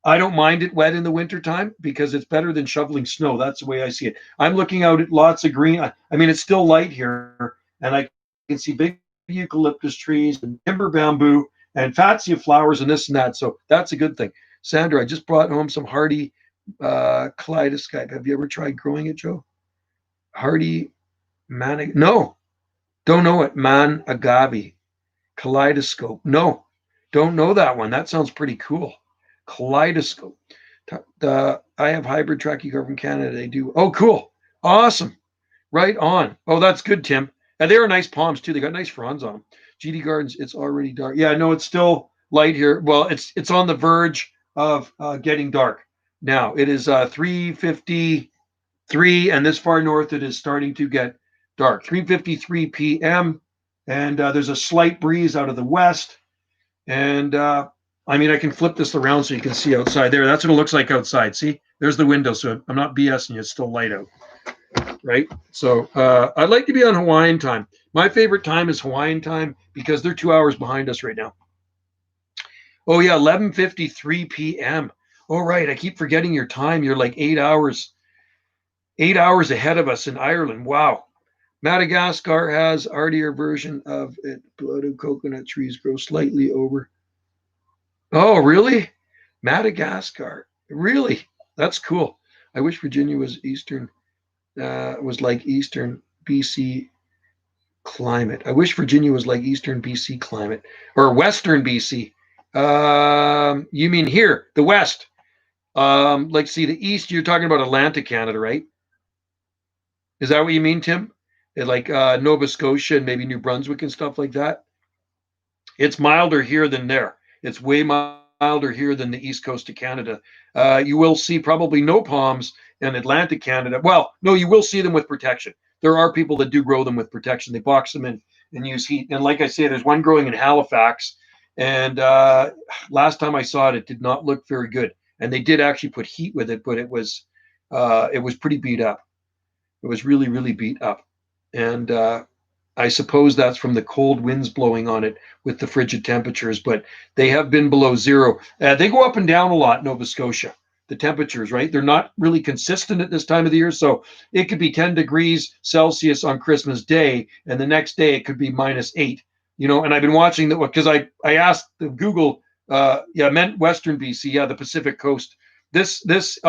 I don't mind it wet in the wintertime because it's better than shoveling snow. That's the way I see it. I'm looking out at lots of green. I mean, it's still light here, and I can see big eucalyptus trees and timber bamboo and fatsia flowers and this and that. So that's a good thing. Sandra, I just brought home some hardy kaleidoscope. Have you ever tried growing it, Joe? Hardy man? No, don't know it. Man agave kaleidoscope. No, don't know that one. That sounds pretty cool. Kaleidoscope. I have hybrid Trachycarp from Canada. They do. Oh, cool. Awesome. Right on. Oh, that's good, Tim. And they are nice palms too. They got nice fronds on them. GD Gardens, it's already dark. Yeah, no, it's still light here. Well, it's on the verge of getting dark. Now it is 3:53, and this far north it is starting to get dark. 3:53 p.m. and there's a slight breeze out of the west. And I can flip this around so you can see outside there. That's what it looks like outside. See, there's the window. So I'm not BSing you. It's still light out. Right. So I'd like to be on Hawaiian time. My favorite time is Hawaiian time because they're 2 hours behind us right now. Oh, yeah. 11:53 p.m. Oh, right. I keep forgetting your time. You're like 8 hours ahead of us in Ireland. Wow. Madagascar has hardier version of it. Blooded coconut trees grow slightly over. Oh, really? Madagascar. Really? That's cool. I wish Virginia was like Eastern BC climate. I wish Virginia was like Eastern BC climate or Western BC. You mean here, the West? Like, see, the East, you're talking about Atlantic Canada, right? Is that what you mean, Tim? Like Nova Scotia and maybe New Brunswick and stuff like that? It's milder here than there. It's way milder here than the east coast of Canada. You will see probably no palms in Atlantic Canada. Well, no, you will see them with protection. There are people that do grow them with protection. They box them in and use heat. And like I say, there's one growing in Halifax. And last time I saw it, it did not look very good. And they did actually put heat with it, but it was pretty beat up. It was really, really beat up. And I suppose that's from the cold winds blowing on it with the frigid temperatures, but they have been below zero. They go up and down a lot, Nova Scotia, the temperatures, right? They're not really consistent at this time of the year. So it could be 10 degrees Celsius on Christmas Day, and the next day it could be -8, and I've been watching that because I asked the Google, I meant Western BC, the Pacific coast. This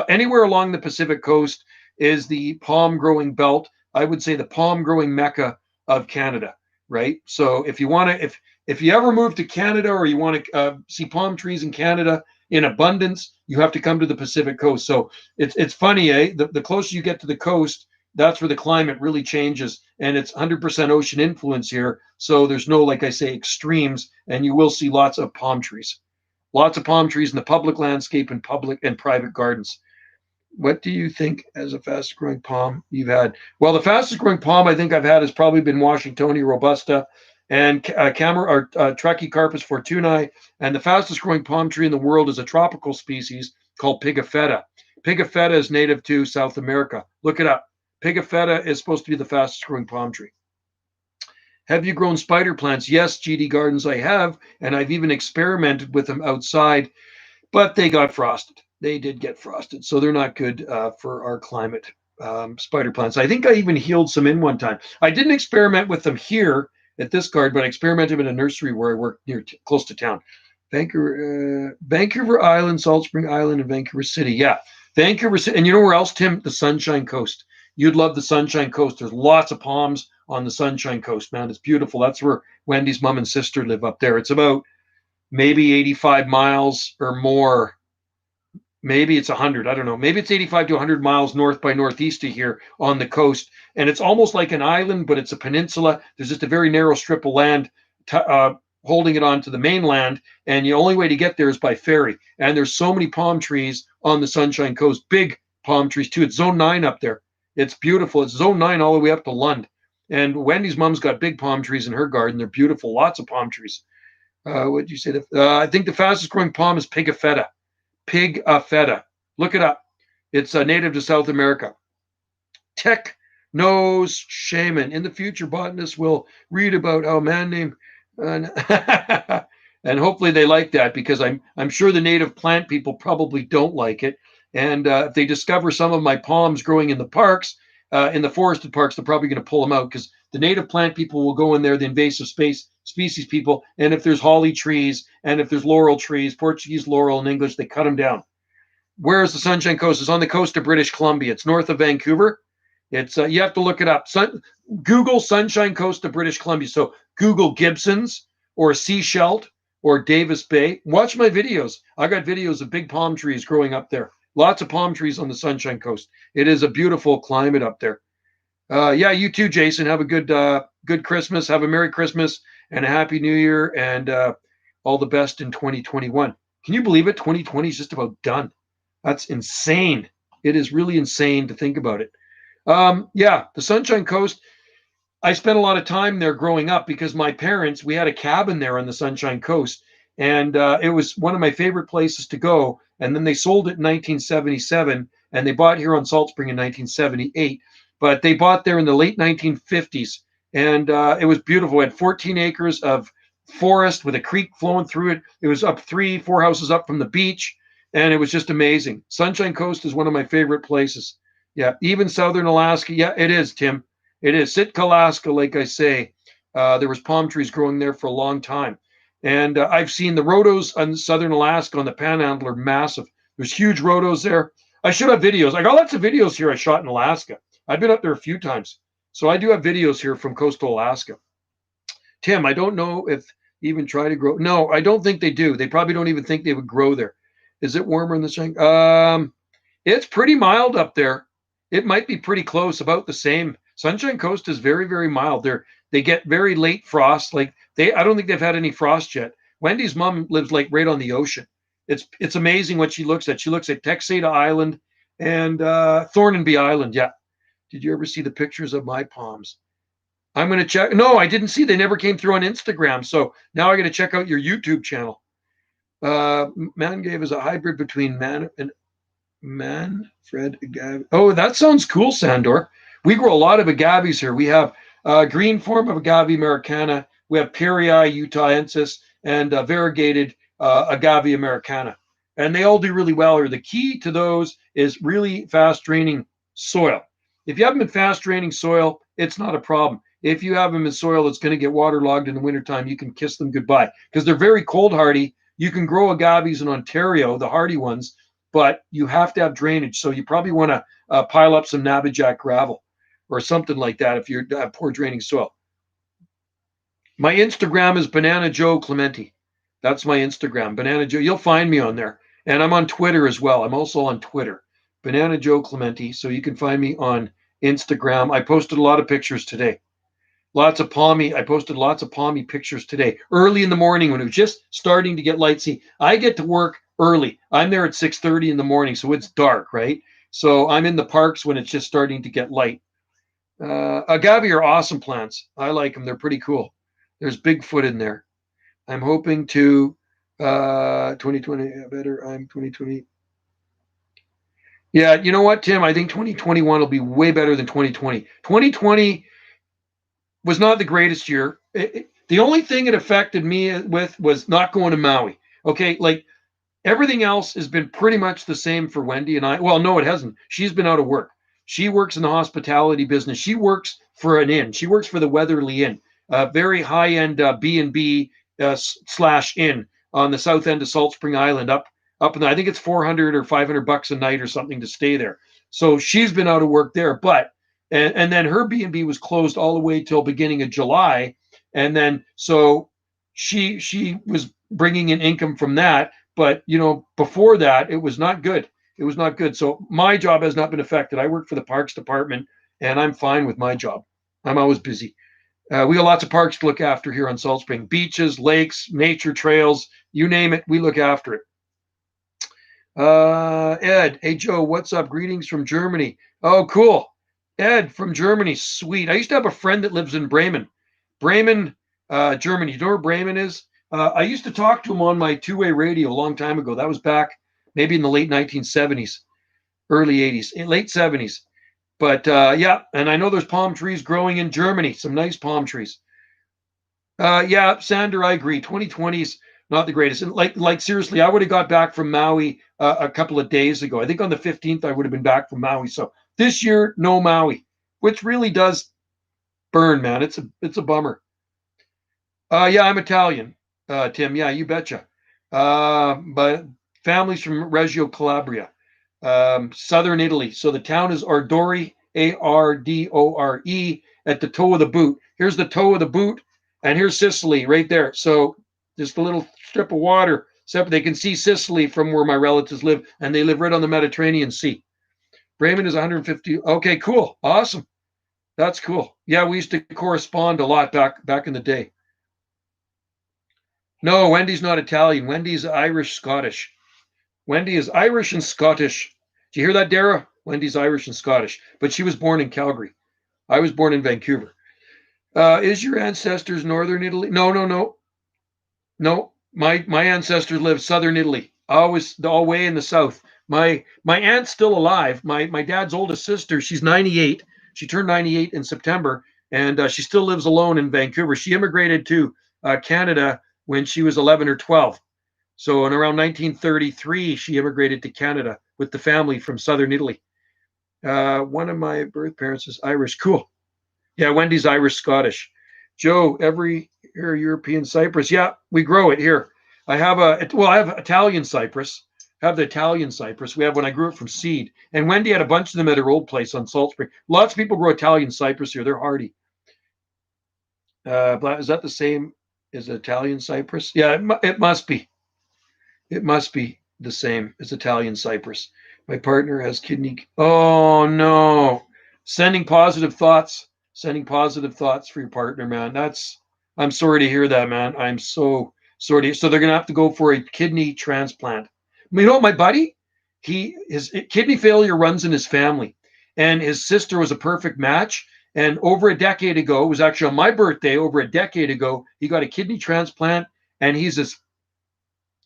anywhere along the Pacific coast is the palm growing belt. I would say the palm growing mecca of Canada, right? So if you want to, If you ever move to Canada or you want to see palm trees in Canada in abundance, you have to come to the Pacific coast. So it's funny, eh? The closer you get to the coast, that's where the climate really changes, and it's 100% ocean influence here. So there's no, like I say, extremes, and you will see lots of palm trees. Lots of palm trees in the public landscape and public and private gardens. What do you think as a fastest growing palm you've had? Well, the fastest growing palm I think I've had has probably been Washingtonia robusta and Trachycarpus fortunei. And the fastest growing palm tree in the world is a tropical species called Pigafetta. Pigafetta is native to South America. Look it up. Pigafetta is supposed to be the fastest growing palm tree. Have you grown spider plants? Yes, GD Gardens, I have. And I've even experimented with them outside, but they got frosted. They did get frosted, so they're not good for our climate. Spider plants. I think I even healed some in one time. I didn't experiment with them here at this garden, but I experimented in a nursery where I worked close to town. Vancouver Island, Salt Spring Island, and Vancouver City. Yeah, Vancouver City. And you know where else, Tim? The Sunshine Coast. You'd love the Sunshine Coast. There's lots of palms on the Sunshine Coast, man. It's beautiful. That's where Wendy's mom and sister live up there. It's about maybe 85 miles or more. Maybe it's 100. I don't know. Maybe it's 85 to 100 miles north by northeast of here on the coast. And it's almost like an island, but it's a peninsula. There's just a very narrow strip of land holding it onto the mainland. And the only way to get there is by ferry. And there's so many palm trees on the Sunshine Coast, big palm trees too. It's zone 9 up there. It's beautiful. It's zone 9 all the way up to Lund. And Wendy's mom's got big palm trees in her garden. They're beautiful. Lots of palm trees. What did you say? I think the fastest growing palm is Pigafetta. Pigafetta. Look it up. It's native to South America. Tech nose shaman. In the future, botanists will read about how a man named and hopefully they like that, because I'm sure the native plant people probably don't like it. And if they discover some of my palms growing in the parks, in the forested parks, they're probably going to pull them out, because the native plant people will go in there, the invasive species people, and if there's holly trees and if there's laurel trees, Portuguese laurel in English, they cut them down. Where is the Sunshine Coast? It's on the coast of British Columbia. It's north of Vancouver. It's you have to look it up. Google Sunshine Coast of British Columbia. So Google Gibson's or Seashelt or Davis Bay. Watch my videos. I got videos of big palm trees growing up there. Lots of palm trees on the Sunshine Coast. It is a beautiful climate up there. Yeah, you too, Jason. Have a good Christmas. Have a Merry Christmas and a Happy New Year, and all the best in 2021. Can you believe it? 2020 is just about done. That's insane. It is really insane to think about it. Yeah, the Sunshine Coast. I spent a lot of time there growing up because my parents, we had a cabin there on the Sunshine Coast, and it was one of my favorite places to go. And then they sold it in 1977, and they bought here on Salt Spring in 1978. But they bought there in the late 1950s, and it was beautiful. It had 14 acres of forest with a creek flowing through it. It was up 3-4 houses up from the beach, and it was just amazing. Sunshine Coast is one of my favorite places. Yeah, even southern Alaska. Yeah, it is, Tim. It is. Sitka, Alaska, like I say. There was palm trees growing there for a long time. And I've seen the rhodos on southern Alaska on the Panhandle are massive. There's huge rhodos there. I should have videos. I got lots of videos here I shot in Alaska. I've been up there a few times. So I do have videos here from coastal Alaska. Tim, I don't know if even try to grow. No, I don't think they do. They probably don't even think they would grow there. Is it warmer in the spring? It's pretty mild up there. It might be pretty close, about the same. Sunshine Coast is very, very mild. They get very late frost. Like I don't think they've had any frost yet. Wendy's mom lives like right on the ocean. It's amazing what she looks at. She looks at Texada Island and Thornaby Island. Yeah. Did you ever see the pictures of my palms? I'm going to check. No, I didn't see. They never came through on Instagram. So now I got to check out your YouTube channel. Mangave is a hybrid between Manfred agave. Oh, that sounds cool, Sandor. We grow a lot of agaves here. We have green form of agave americana. We have Perii utahensis and variegated agave americana. And they all do really well here. The key to those is really fast draining soil. If you have them in fast draining soil, it's not a problem. If you have them in soil that's going to get waterlogged in the wintertime, you can kiss them goodbye because they're very cold hardy. You can grow agaves in Ontario, the hardy ones, but you have to have drainage. So you probably want to pile up some Nabijack gravel or something like that if you're poor draining soil. My Instagram is Banana Joe Clementi. That's my Instagram, Banana Joe. You'll find me on there. And I'm on Twitter as well. I'm also on Twitter, Banana Joe Clementi. So you can find me on Instagram. I posted a lot of pictures today. I posted lots of palmy pictures today, early in the morning when it was just starting to get light. See, I get to work early. I'm there at 6:30 in the morning, so it's dark, right? So I'm in the parks when it's just starting to get light. Agave are awesome plants. I like them. They're pretty cool. There's Bigfoot in there. I'm hoping to 2020 better. I'm 2020. Yeah, you know what, Tim? I think 2021 will be way better than 2020. 2020 was not the greatest year. The only thing it affected me with was not going to Maui. Okay, like everything else has been pretty much the same for Wendy and I. Well, no, it hasn't. She's been out of work. She works in the hospitality business. She works for an inn. She works for the Weatherly Inn, a very high-end B&B slash inn on the south end of Salt Spring Island, up in the, I think it's 400 or 500 bucks a night or something to stay there. So she's been out of work there, but and then her B&B was closed all the way till beginning of July, and then so she was bringing in income from that, but before that it was not good. It was not good. So my job has not been affected. I work for the parks department, and I'm fine with my job. I'm always busy. We got lots of parks to look after here on Salt Spring: beaches, lakes, nature trails, you name it, we look after it. Ed, hey Joe, what's up? Greetings from Germany. Oh, cool. Ed from Germany, sweet. I used to have a friend that lives in Bremen. Bremen, Germany. You know where Bremen is? I used to talk to him on my two-way radio a long time ago. That was back maybe in the late 1970s, early 80s, late 70s. But yeah, and I know there's palm trees growing in Germany, some nice palm trees. Yeah, Sander, I agree. 2020 is not the greatest. And like seriously, I would have got back from Maui a couple of days ago. I think on the 15th I would have been back from Maui. So this year, no Maui, which really does burn, man. It's a bummer. Yeah, I'm Italian, Tim. Yeah, you betcha. But families from Reggio Calabria, southern Italy. So the town is Ardore, Ardore, at the toe of the boot. Here's the toe of the boot, and here's Sicily right there. So just a little strip of water. Except they can see Sicily from where my relatives live, and they live right on the Mediterranean Sea. Bremen is 150. Okay, cool, awesome. That's cool. Yeah, we used to correspond a lot back in the day. No, Wendy's not Italian. Wendy's Irish Scottish. Wendy is Irish and Scottish. Do you hear that, Dara? Wendy's Irish and Scottish, but she was born in Calgary. I was born in Vancouver. Is your ancestors Northern Italy? No, no, no, no. My ancestors lived Southern Italy. Always all way in the south. My aunt's still alive. My dad's oldest sister. She's 98. She turned 98 in September, and she still lives alone in Vancouver. She immigrated to Canada when she was 11 or 12. So in around 1933, she immigrated to Canada with the family from Southern Italy. One of my birth parents is Irish. Cool. Yeah, Wendy's Irish Scottish. Joe, every here European cypress. Yeah, we grow it here. I have Italian cypress. I have the Italian cypress. We have when I grew it from seed. And Wendy had a bunch of them at her old place on Salt Spring. Lots of people grow Italian cypress here. They're hardy. Is that the same as Italian cypress? Yeah, it must be. It must be the same as Italian cypress. My partner has kidney. Oh no! Sending positive thoughts. Sending positive thoughts for your partner, man. I'm sorry to hear that, man. I'm so sorry. So they're gonna have to go for a kidney transplant. You know, my buddy, his kidney failure runs in his family, and his sister was a perfect match. And over a decade ago, it was actually on my birthday. Over a decade ago, he got a kidney transplant, and he's as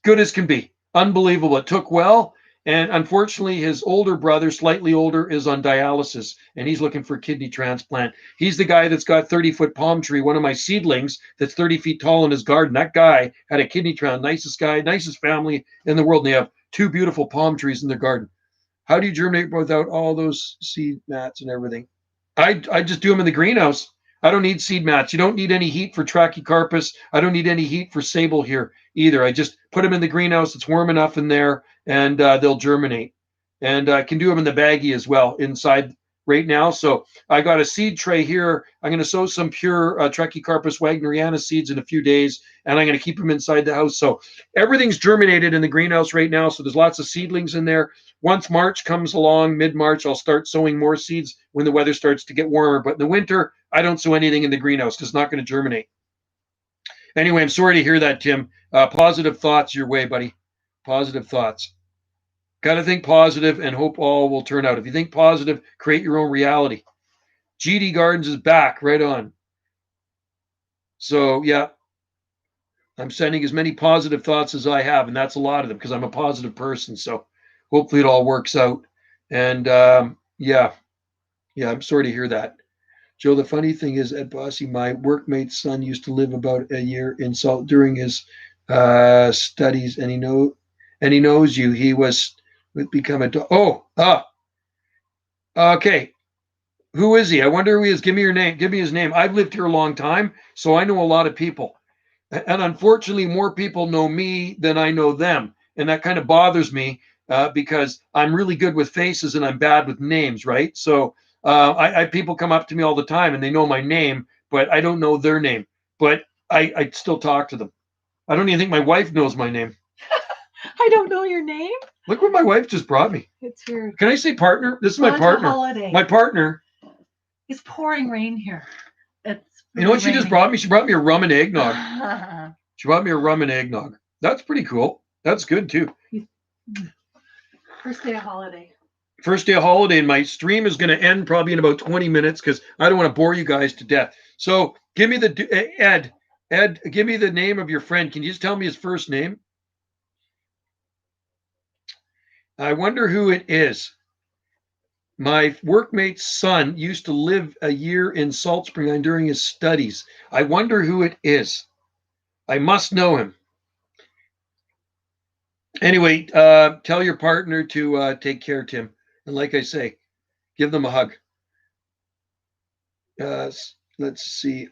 good as can be. Unbelievable. It took well. And unfortunately, his older brother, slightly older, is on dialysis, and he's looking for a kidney transplant. He's the guy that's got 30-foot palm tree, one of my seedlings that's 30 feet tall in his garden. That guy had a kidney transplant. Nicest guy, nicest family in the world. And they have two beautiful palm trees in their garden. How do you germinate without all those seed mats and everything? I just do them in the greenhouse. I don't need seed mats. You don't need any heat for Trachycarpus. I don't need any heat for sable here either. I just put them in the greenhouse. It's warm enough in there, and they'll germinate. And I can do them in the baggie as well, inside right now. So I got a seed tray here. I'm going to sow some pure Trachycarpus wagneriana seeds in a few days, and I'm going to keep them inside the house. So everything's germinated in the greenhouse right now. So there's lots of seedlings in there. Once March comes along, mid-March, I'll start sowing more seeds when the weather starts to get warmer. But in the winter, I don't sow anything in the greenhouse because it's not going to germinate. Anyway, I'm sorry to hear that, Tim. Positive thoughts your way, buddy. Positive thoughts. Got to think positive and hope all will turn out. If you think positive, create your own reality. GD Gardens is back, right on. So, yeah, I'm sending as many positive thoughts as I have, and that's a lot of them because I'm a positive person. So hopefully it all works out. And yeah, I'm sorry to hear that. Joe, the funny thing is, Ed Bossy, my workmate's son used to live about a year in Salt during his studies, and he knows you. He was become a okay. Who is he? I wonder who he is. Give me your name. Give me his name. I've lived here a long time, so I know a lot of people. And unfortunately, more people know me than I know them. And that kind of bothers me because I'm really good with faces and I'm bad with names, right? So I people come up to me all the time and they know my name, but I don't know their name. But I still talk to them. I don't even think my wife knows my name. I don't know your name. Look what my wife just brought me. It's your. Can I say partner? This is my partner. Holiday. My partner. It's pouring rain here. It's really, you know what she just brought me? She brought me a rum and eggnog. She brought me a rum and eggnog. That's pretty cool. That's good too. First day of holiday. First day of holiday, and my stream is going to end probably in about 20 minutes because I don't want to bore you guys to death. So give me Ed, give me the name of your friend. Can you just tell me his first name? I wonder who it is. My workmate's son used to live a year in Salt Spring during his studies. I wonder who it is. I must know him. Anyway, tell your partner to take care, Tim. And like I say, give them a hug. Let's see.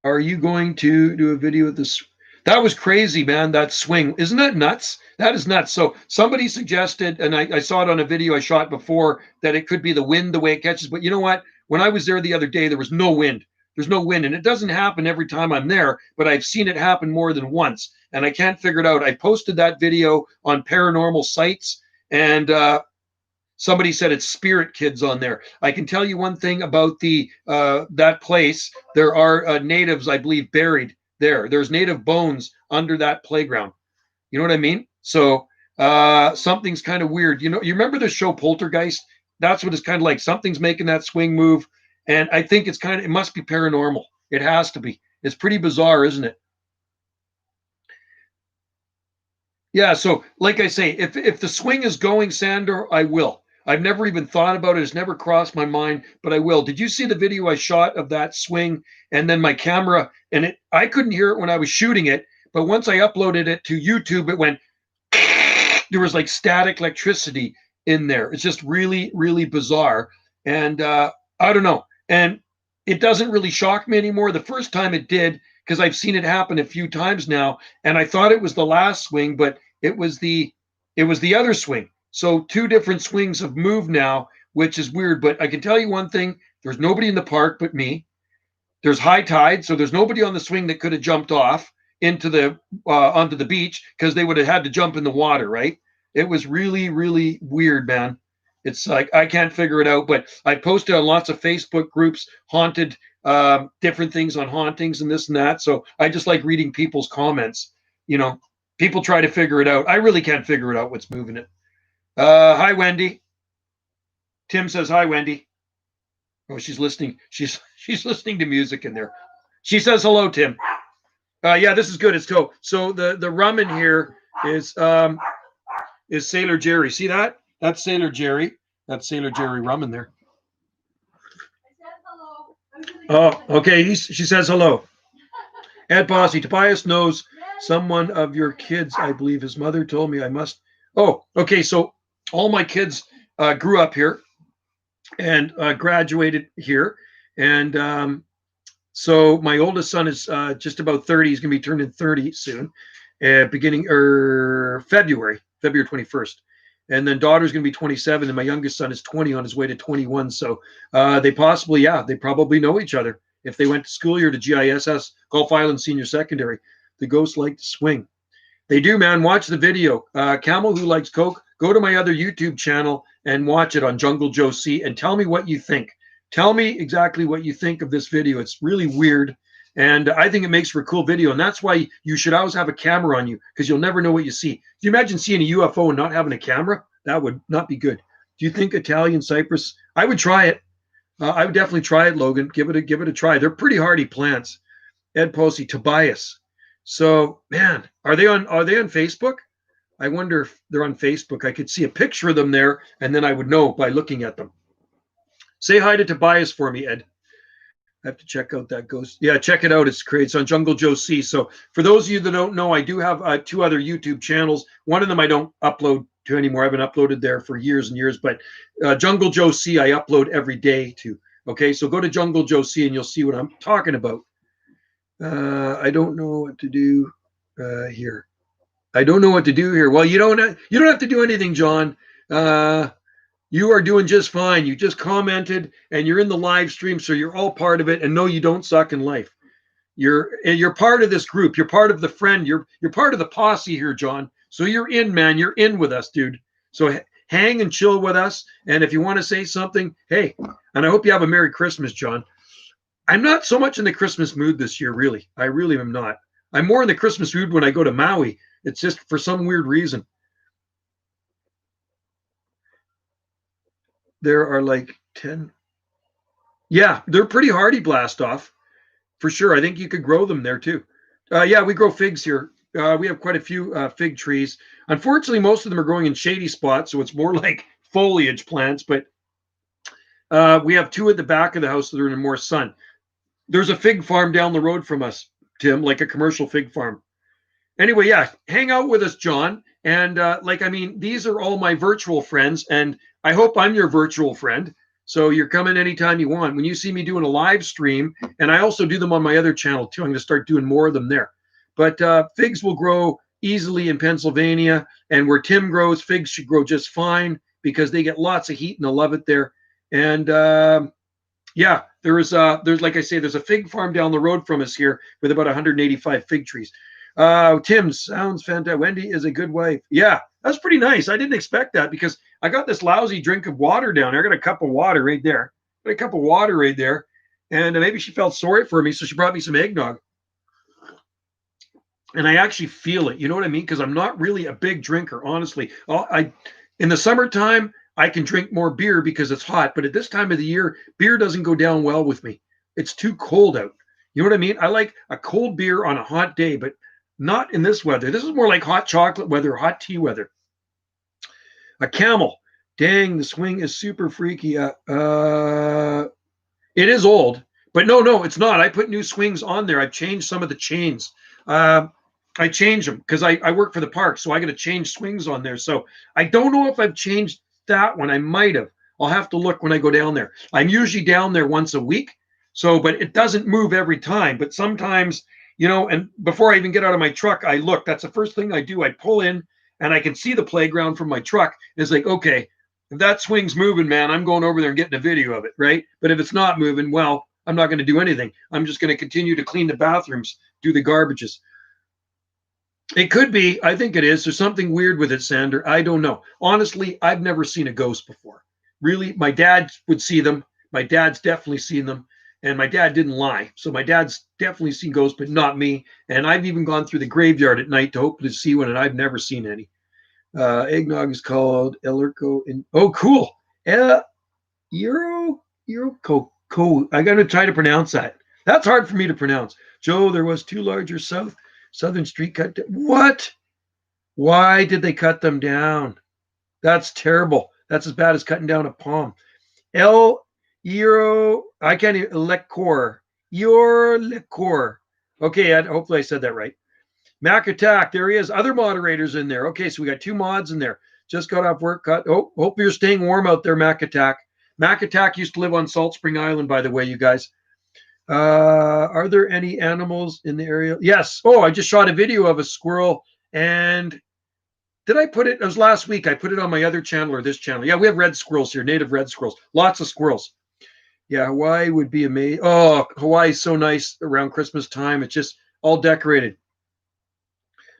Are you going to do a video of this? That was crazy, man. That swing. Isn't that nuts? That is nuts. So somebody suggested, and I saw it on a video I shot before, that it could be the wind, the way it catches. But you know what? When I was there the other day, there was no wind. There's no wind. And it doesn't happen every time I'm there, but I've seen it happen more than once. And I can't figure it out. I posted that video on paranormal sites, and somebody said it's spirit kids on there. I can tell you one thing about that place. There are natives, I believe, buried there. There's native bones under that playground. You know what I mean? So something's kind of weird. You remember the show Poltergeist? That's what it's kind of like. Something's making that swing move. And I think it must be paranormal. It has to be. It's pretty bizarre, isn't it? Yeah, so like I say, if the swing is going, Sandor, I will. I've never even thought about it. It's never crossed my mind, but I will. Did you see the video I shot of that swing? And then my camera, and I couldn't hear it when I was shooting it, but once I uploaded it to YouTube, it went, there was like static electricity in there. It's just really, really bizarre. And I don't know. And it doesn't really shock me anymore. The first time it did, because I've seen it happen a few times now, and I thought it was the last swing, but it was the other swing. So two different swings have moved now, which is weird. But I can tell you one thing: there's nobody in the park but me. There's high tide, so there's nobody on the swing that could have jumped off onto the beach because they would have had to jump in the water, right? It was really, really weird, man. It's like I can't figure it out. But I posted on lots of Facebook groups, haunted, different things on hauntings and this and that. So I just like reading people's comments. People try to figure it out. I really can't figure it out what's moving it. Hi, Wendy. Tim says hi, Wendy. Oh, she's listening. She's listening to music in there. She says hello, Tim. Yeah, this is good. It's cool. So the rum in here is Sailor Jerry. See that? That's Sailor Jerry. That's Sailor Jerry rum in there. I said hello. Oh, okay. She says hello. Ed Bossy, Tobias knows someone of your kids. I believe his mother told me I must. Oh, okay. So all my kids grew up here and graduated here. And so my oldest son is just about 30. He's going to be turning 30 soon, beginning February 21st. and then daughter's going to be 27, and my youngest son is 20 on his way to 21. So they probably know each other if they went to school here to GISS, Gulf Island Senior Secondary. The ghosts like to swing. They do, man. Watch the video. Camel Who Likes Coke, go to my other YouTube channel and watch it on Jungle Joe C and tell me what you think. Tell me exactly what you think of this video. It's really weird, and I think it makes for a cool video, and that's why you should always have a camera on you, because you'll never know what you see. Can you imagine seeing a UFO and not having a camera? That would not be good. Do you think Italian Cypress? I would try it. I would definitely try it, Logan. Give it a try. They're pretty hardy plants. Ed Posey, Tobias. So, man, are they on Facebook? I wonder if they're on Facebook. I could see a picture of them there, and then I would know by looking at them. Say hi to Tobias for me, Ed. I have to check out that ghost. Yeah, check it out. It's on Jungle Joe C. So for those of you that don't know, I do have 2 other YouTube channels. One of them I don't upload to anymore. I haven't uploaded there for years and years, but Jungle Joe C I upload every day to. Okay, so go to Jungle Joe C and you'll see what I'm talking about. I don't know what to do here. I don't know what to do here. Well, you don't have to do anything, John. You are doing just fine. You just commented and you're in the live stream, so you're all part of it. And no, you don't suck in life. You're part of this group. You're part of the friend. You're part of the posse here, John. So you're in, man. You're in with us, dude. So hang and chill with us. And if you want to say something, hey, and I hope you have a Merry Christmas, John. I'm not so much in the Christmas mood this year, really. I really am not. I'm more in the Christmas mood when I go to Maui. It's just for some weird reason. There are like 10. Yeah, they're pretty hardy, blast off. For sure. I think you could grow them there too. Yeah, we grow figs here. We have quite a few fig trees. Unfortunately, most of them are growing in shady spots, so it's more like foliage plants. But we have 2 at the back of the house that are in more sun. There's a fig farm down the road from us, Tim, like a commercial fig farm. Anyway, yeah, hang out with us, John. And these are all my virtual friends, and I hope I'm your virtual friend. So you're coming anytime you want. When you see me doing a live stream, and I also do them on my other channel too. I'm going to start doing more of them there. But figs will grow easily in Pennsylvania, and where Tim grows, figs should grow just fine because they get lots of heat and they'll love it there. And yeah, there's like I say, there's a fig farm down the road from us here with about 185 fig trees. Tim, sounds fantastic. Wendy is a good wife. Yeah, that's pretty nice. I didn't expect that because I got this lousy drink of water down there. I got a cup of water right there. And maybe she felt sorry for me, so she brought me some eggnog. And I actually feel it. You know what I mean? Because I'm not really a big drinker, honestly. In the summertime, I can drink more beer because it's hot. But at this time of the year, beer doesn't go down well with me. It's too cold out. You know what I mean? I like a cold beer on a hot day, but not in this weather. This is more like hot chocolate weather, hot tea weather. A camel. Dang, the swing is super freaky. It is old, but no, it's not. I put new swings on there. I've changed some of the chains. I change them because I work for the park, so I got to change swings on there. So I don't know if I've changed that one. I might have. I'll have to look when I go down there. I'm usually down there once a week. So, but it doesn't move every time. But sometimes, and before I even get out of my truck, I look. That's the first thing I do. I pull in and I can see the playground from my truck. It's like, okay, if that swing's moving, man, I'm going over there and getting a video of it, right? But if it's not moving, well, I'm not going to do anything. I'm just going to continue to clean the bathrooms, do the garbages. It could be. I think it is. There's something weird with it, Sander. I don't know. Honestly, I've never seen a ghost before. Really, my dad would see them. My dad's definitely seen them. And my dad didn't lie. So my dad's definitely seen ghosts, but not me. And I've even gone through the graveyard at night to hope to see one, and I've never seen any. Eggnog is called Elurco. Oh, cool. Euro I got to try to pronounce that. That's hard for me to pronounce. Joe, there was 2 larger Southern Street cut down. What? Why did they cut them down? That's terrible. That's as bad as cutting down a palm. I can't even, Lecor. Your Lecor. Okay, Ed, hopefully I said that right. Mac Attack, there he is. Other moderators in there. Okay, so we got 2 mods in there. Just got off work. Oh, hope you're staying warm out there, Mac Attack. Mac Attack used to live on Salt Spring Island, by the way, you guys. Are there any animals in the area? Yes. Oh, I just shot a video of a squirrel, and Did I put it? It was last week. I put it on my other channel or this channel. Yeah, we have red squirrels here, native red squirrels. Lots of squirrels. Yeah, Hawaii would be amazing. Oh, Hawaii is so nice around Christmas time. It's just all decorated.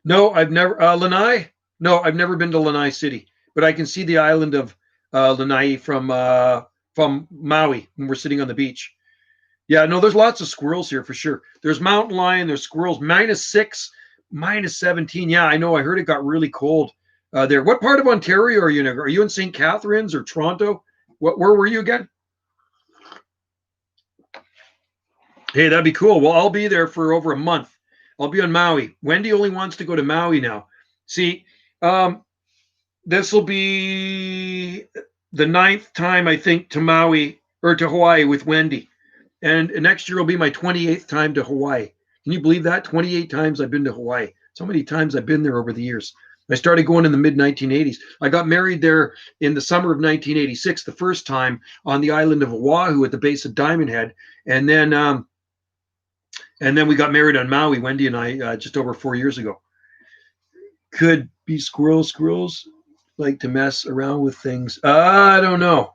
No, I've never Lanai. No, I've never been to Lanai City, but I can see the island of Lanai from Maui when we're sitting on the beach. Yeah, no, there's lots of squirrels here for sure. There's mountain lion, there's squirrels. -6, -17. Yeah, I know. I heard it got really cold there. What part of Ontario are you in? Are you in St. Catharines or Toronto? Where were you again? Hey, that'd be cool. Well, I'll be there for over a month. I'll be on Maui. Wendy only wants to go to Maui now. See, this will be the 9th time, I think, to Maui or to Hawaii with Wendy. And next year will be my 28th time to Hawaii. Can you believe that? 28 times I've been to Hawaii. So many times I've been there over the years. I started going in the mid-1980s. I got married there in the summer of 1986, the first time on the island of Oahu at the base of Diamond Head. And then we got married on Maui, Wendy and I, just over 4 years ago. Could be squirrels. Squirrels like to mess around with things. I don't know.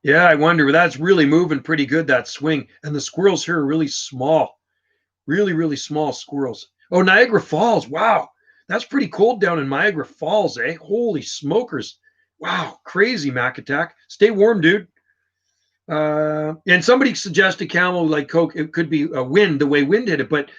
Yeah, I wonder. But that's really moving pretty good, that swing. And the squirrels here are really small. Really, really small squirrels. Oh, Niagara Falls. Wow. That's pretty cold down in Niagara Falls, eh? Holy smokers. Wow. Crazy, Mac Attack. Stay warm, dude. And somebody suggested Camel like Coke. It could be a wind, the way wind hit it. But,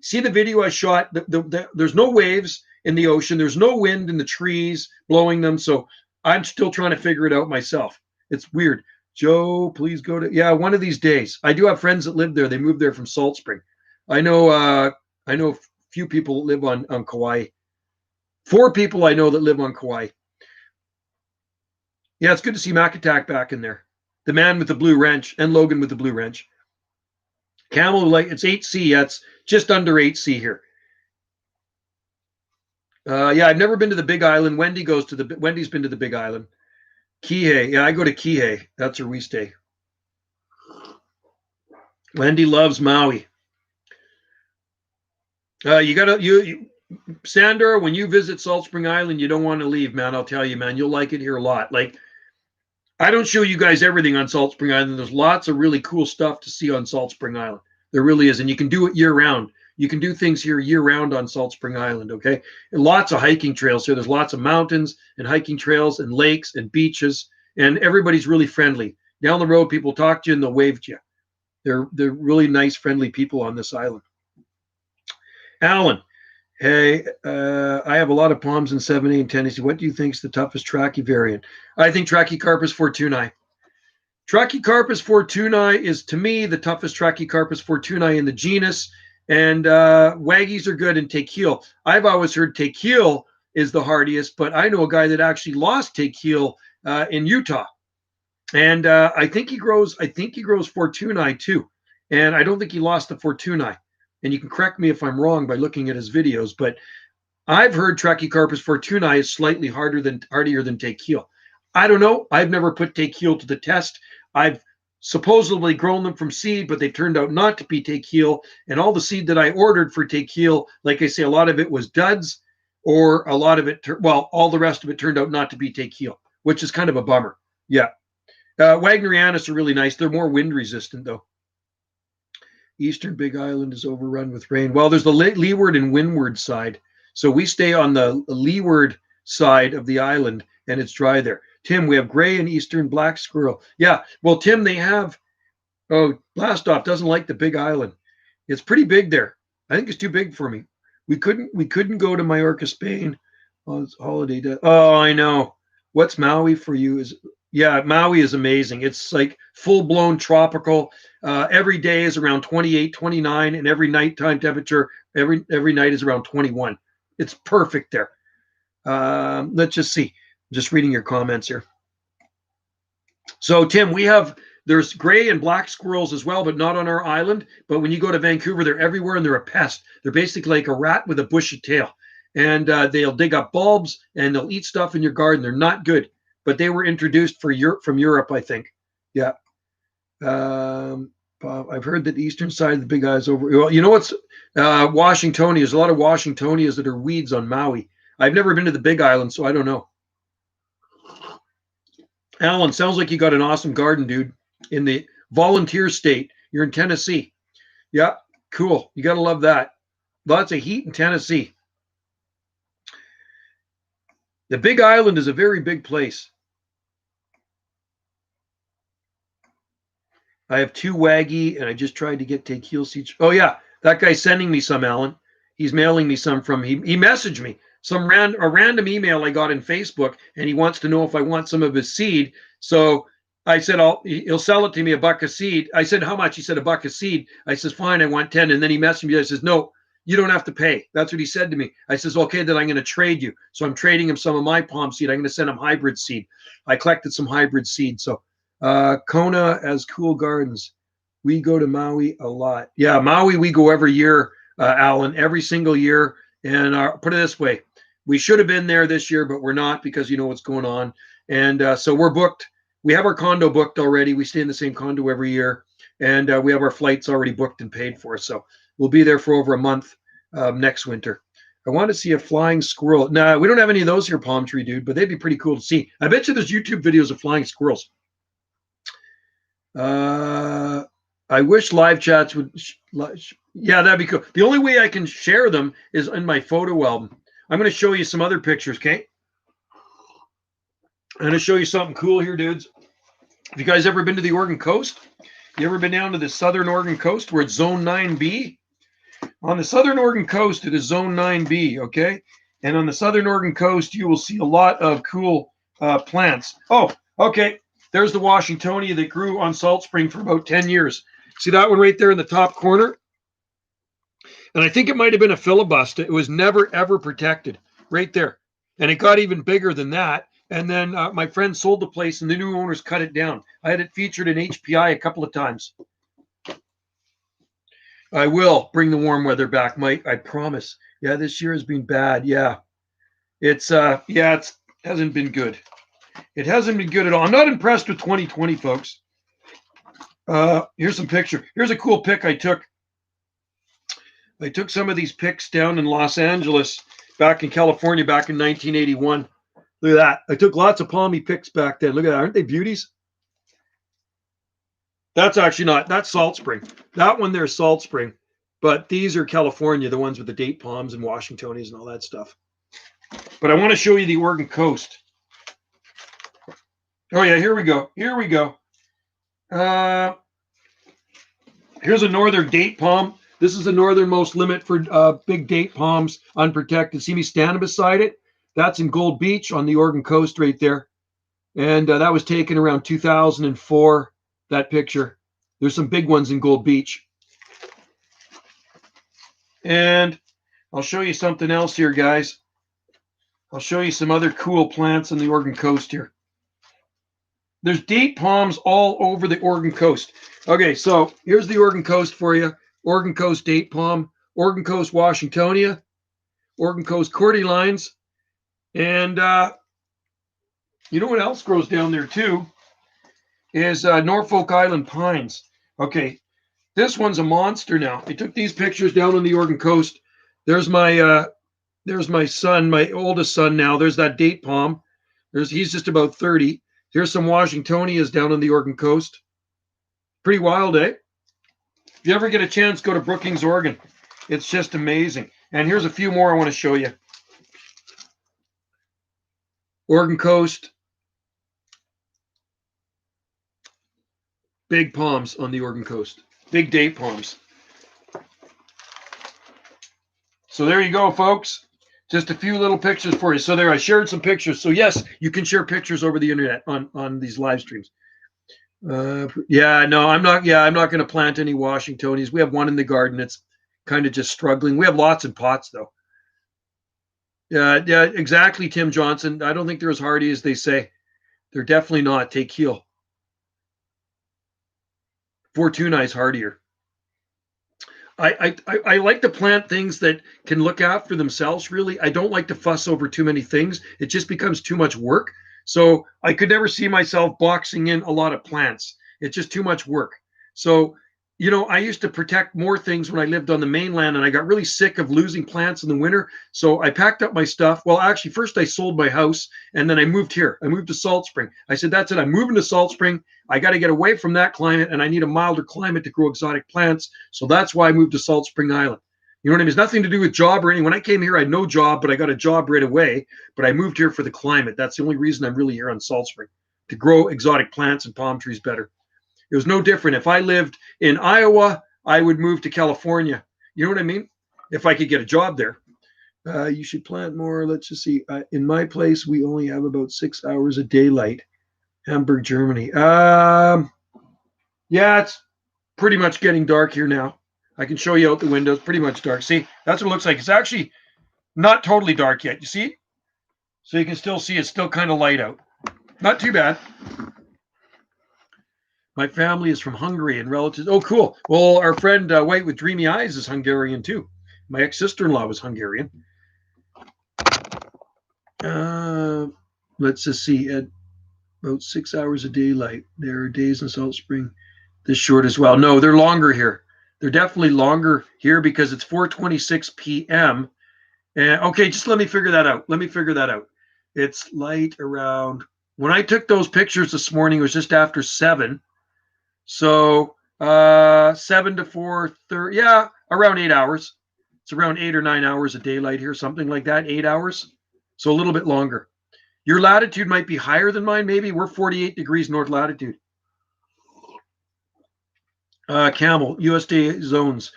see the video I shot? There's no waves in the ocean. There's no wind in the trees blowing them. So I'm still trying to figure it out myself. It's weird. Joe, please go to, yeah, one of these days. I do have friends that live there. They moved there from Salt Spring. I know a few people that live on Kauai. 4 people I know that live on Kauai. Yeah, it's good to see Mac Attack back in there. The man with the blue wrench and Logan with the blue wrench. Camel, like, it's 8C. Yeah, it's just under 8C here. Yeah, I've never been to the Big Island. Wendy's been to the Big Island. Kihei. Yeah, I go to Kihei. That's where we stay. Wendy loves Maui. Sandor, when you visit Salt Spring Island, you don't want to leave, man. I'll tell you, man, you'll like it here a lot. Like, I don't show you guys everything on Salt Spring Island. There's lots of really cool stuff to see on Salt Spring Island. There really is. And you can do it year round. You can do things here year round on Salt Spring Island, okay? And lots of hiking trails here. There's lots of mountains and hiking trails and lakes and beaches. And everybody's really friendly. Down the road, people talk to you and they'll wave to you. They're really nice, friendly people on this island. Alan, hey, I have a lot of palms in 7A in Tennessee. What do you think is the toughest trachy variant? I think Trachycarpus fortunei. Trachycarpus fortunei is, to me, the toughest Trachycarpus fortunei in the genus. And Waggies are good, and Tequil. I've always heard Tequil is the hardiest, but I know a guy that actually lost Tequil in Utah. And I think he grows fortunei too. And I don't think he lost the fortunei. And you can correct me if I'm wrong by looking at his videos, but I've heard Trachycarpus fortunei is slightly hardier than Tequil. I don't know. I've never put Tequil to the test. I've supposedly grown them from seed, but they turned out not to be Tequil. And all the seed that I ordered for Tequil, like I say, a lot of it was duds, or a lot of it, all the rest of it turned out not to be Tequil, which is kind of a bummer. Yeah. Wagnerianus are really nice. They're more wind resistant, though. Eastern Big Island is overrun with rain. Well, there's the leeward and windward side. So we stay on the leeward side of the island, and it's dry there. Tim, we have gray and eastern black squirrel. Yeah, well, Tim, they have, Blastoff doesn't like the Big Island. It's pretty big there. I think it's too big for me. We couldn't go to Mallorca, Spain on holiday day. Oh, I know. What's Maui for you? Maui is amazing. It's like full-blown tropical. Every day is around 28, 29, and every nighttime temperature, every night is around 21. It's perfect there. Let's just see. I'm just reading your comments here. So, Tim, there's gray and black squirrels as well, but not on our island. But when you go to Vancouver, they're everywhere, and they're a pest. They're basically like a rat with a bushy tail. And they'll dig up bulbs, and they'll eat stuff in your garden. They're not good. But they were introduced from Europe, I think. Yeah. I've heard that the eastern side of the Big Eye is over. Well, you know what's Washingtonias? There's a lot of Washingtonias that are weeds on Maui. I've never been to the Big Island, so I don't know. Alan, sounds like you got an awesome garden, dude, in the volunteer state. You're in Tennessee. Yeah, cool. You got to love that. Lots of heat in Tennessee. The Big Island is a very big place. I have 2 Waggy, and I just tried to get tequila seeds. Oh, yeah, that guy's sending me some, Alan. He's mailing me some from, he messaged me. A random email I got in Facebook, and he wants to know if I want some of his seed. So I said, he'll sell it to me $1 a seed. I said, how much? He said $1 a seed. I says, fine, I want 10. And then he messaged me. I says, no, you don't have to pay. That's what he said to me. I says, okay, then I'm going to trade you. So I'm trading him some of my palm seed. I'm going to send him hybrid seed. I collected some hybrid seed. So Kona as cool gardens. We go to Maui a lot. Yeah, Maui, we go every year, Alan, every single year. And put it this way, we should have been there this year, but we're not because you know what's going on. And so we're booked. We have our condo booked already. We stay in the same condo every year. And we have our flights already booked and paid for. So we'll be there for over a month next winter. I want to see a flying squirrel. Nah, we don't have any of those here, Palm Tree, dude, but they'd be pretty cool to see. I bet you there's YouTube videos of flying squirrels. I wish live chats would. Yeah, that'd be cool. The only way I can share them is in my photo album. I'm going to show you some other pictures, okay? I'm going to show you something cool here, dudes. Have you guys ever been to the Oregon coast? You ever been down to the southern Oregon coast where it's Zone 9B? On the southern Oregon coast, it is Zone 9B, okay? And on the southern Oregon coast, you will see a lot of cool plants. Oh, okay. There's the Washingtonia that grew on Salt Spring for about 10 years. See that one right there in the top corner? And I think it might have been a filibuster. It was never, ever protected right there. And it got even bigger than that. And then my friend sold the place and the new owners cut it down. I had it featured in HPI a couple of times. I will bring the warm weather back, Mike. I promise. Yeah, this year has been bad. Yeah. It hasn't been good. It hasn't been good at all. I'm not impressed with 2020, folks. Here's some picture. Here's a cool pic I took. I took some of these pics down in Los Angeles, back in California, back in 1981. Look at that. I took lots of palmy pics back then. Look at that. Aren't they beauties? That's actually not. That's Salt Spring. That one there's Salt Spring. But these are California, the ones with the date palms and Washingtonias and all that stuff. But I want to show you the Oregon coast. Oh, yeah, here we go. Here we go. Here's a northern date palm. This is the northernmost limit for big date palms, unprotected. See me standing beside it? That's in Gold Beach on the Oregon coast right there. And that was taken around 2004, that picture. There's some big ones in Gold Beach. And I'll show you something else here, guys. I'll show you some other cool plants on the Oregon coast here. There's date palms all over the Oregon coast. Okay, so here's the Oregon coast for you. Oregon coast date palm, Oregon coast Washingtonia, Oregon coast cordyline, and you know what else grows down there too? Is Norfolk Island pines. Okay, this one's a monster now. I took these pictures down on the Oregon coast. There's my son, my oldest son now. There's that date palm. He's just about 30. Here's some Washingtonias down on the Oregon coast. Pretty wild, eh? If you ever get a chance, go to Brookings, Oregon. It's just amazing. And here's a few more I want to show you. Oregon coast. Big palms on the Oregon coast. Big date palms. So there you go, folks. Just a few little pictures for you. So there, I shared some pictures. So yes, you can share pictures over the internet on these live streams. I'm not going to plant any Washingtonias. We have one in the garden. It's kind of just struggling. We have lots in pots though. Yeah, exactly, Tim Johnson. I don't think they're as hardy as they say. They're definitely not. Take heel. Fortuna is hardier. I like to plant things that can look after themselves, really. I don't like to fuss over too many things. It just becomes too much work. So I could never see myself boxing in a lot of plants. It's just too much work. So I used to protect more things when I lived on the mainland, and I got really sick of losing plants in the winter. So I packed up my stuff. Well, actually, first I sold my house, and then I moved here. I moved to Salt Spring. I said, that's it. I'm moving to Salt Spring. I got to get away from that climate, and I need a milder climate to grow exotic plants. So that's why I moved to Salt Spring Island. You know what I mean? It's nothing to do with job or anything. When I came here, I had no job, but I got a job right away. But I moved here for the climate. That's the only reason I'm really here on Salt Spring, to grow exotic plants and palm trees better. It was no different. If I lived in Iowa, I would move to California. You know what I mean? If I could get a job there. You should plant more. Let's just see. In my place, we only have about 6 hours of daylight. Hamburg, Germany. Yeah, it's pretty much getting dark here now. I can show you out the window. It's pretty much dark. See, that's what it looks like. It's actually not totally dark yet. You see? So you can still see it's still kind of light out. Not too bad. My family is from Hungary and relatives. Oh, cool. Well, our friend White with Dreamy Eyes is Hungarian too. My ex-sister-in-law was Hungarian. Let's just see. At about 6 hours of daylight. There are days in Salt Spring this short as well. No, they're longer here. They're definitely longer here because it's 4:26 p.m. And okay, just let me figure that out. It's light around. When I took those pictures this morning, it was just after 7. So 7 to 4:30, yeah, around 8 hours. It's around 8 or 9 hours of daylight here, something like that, 8 hours. So a little bit longer. Your latitude might be higher than mine, maybe. We're 48 degrees north latitude. Camel, USDA zones.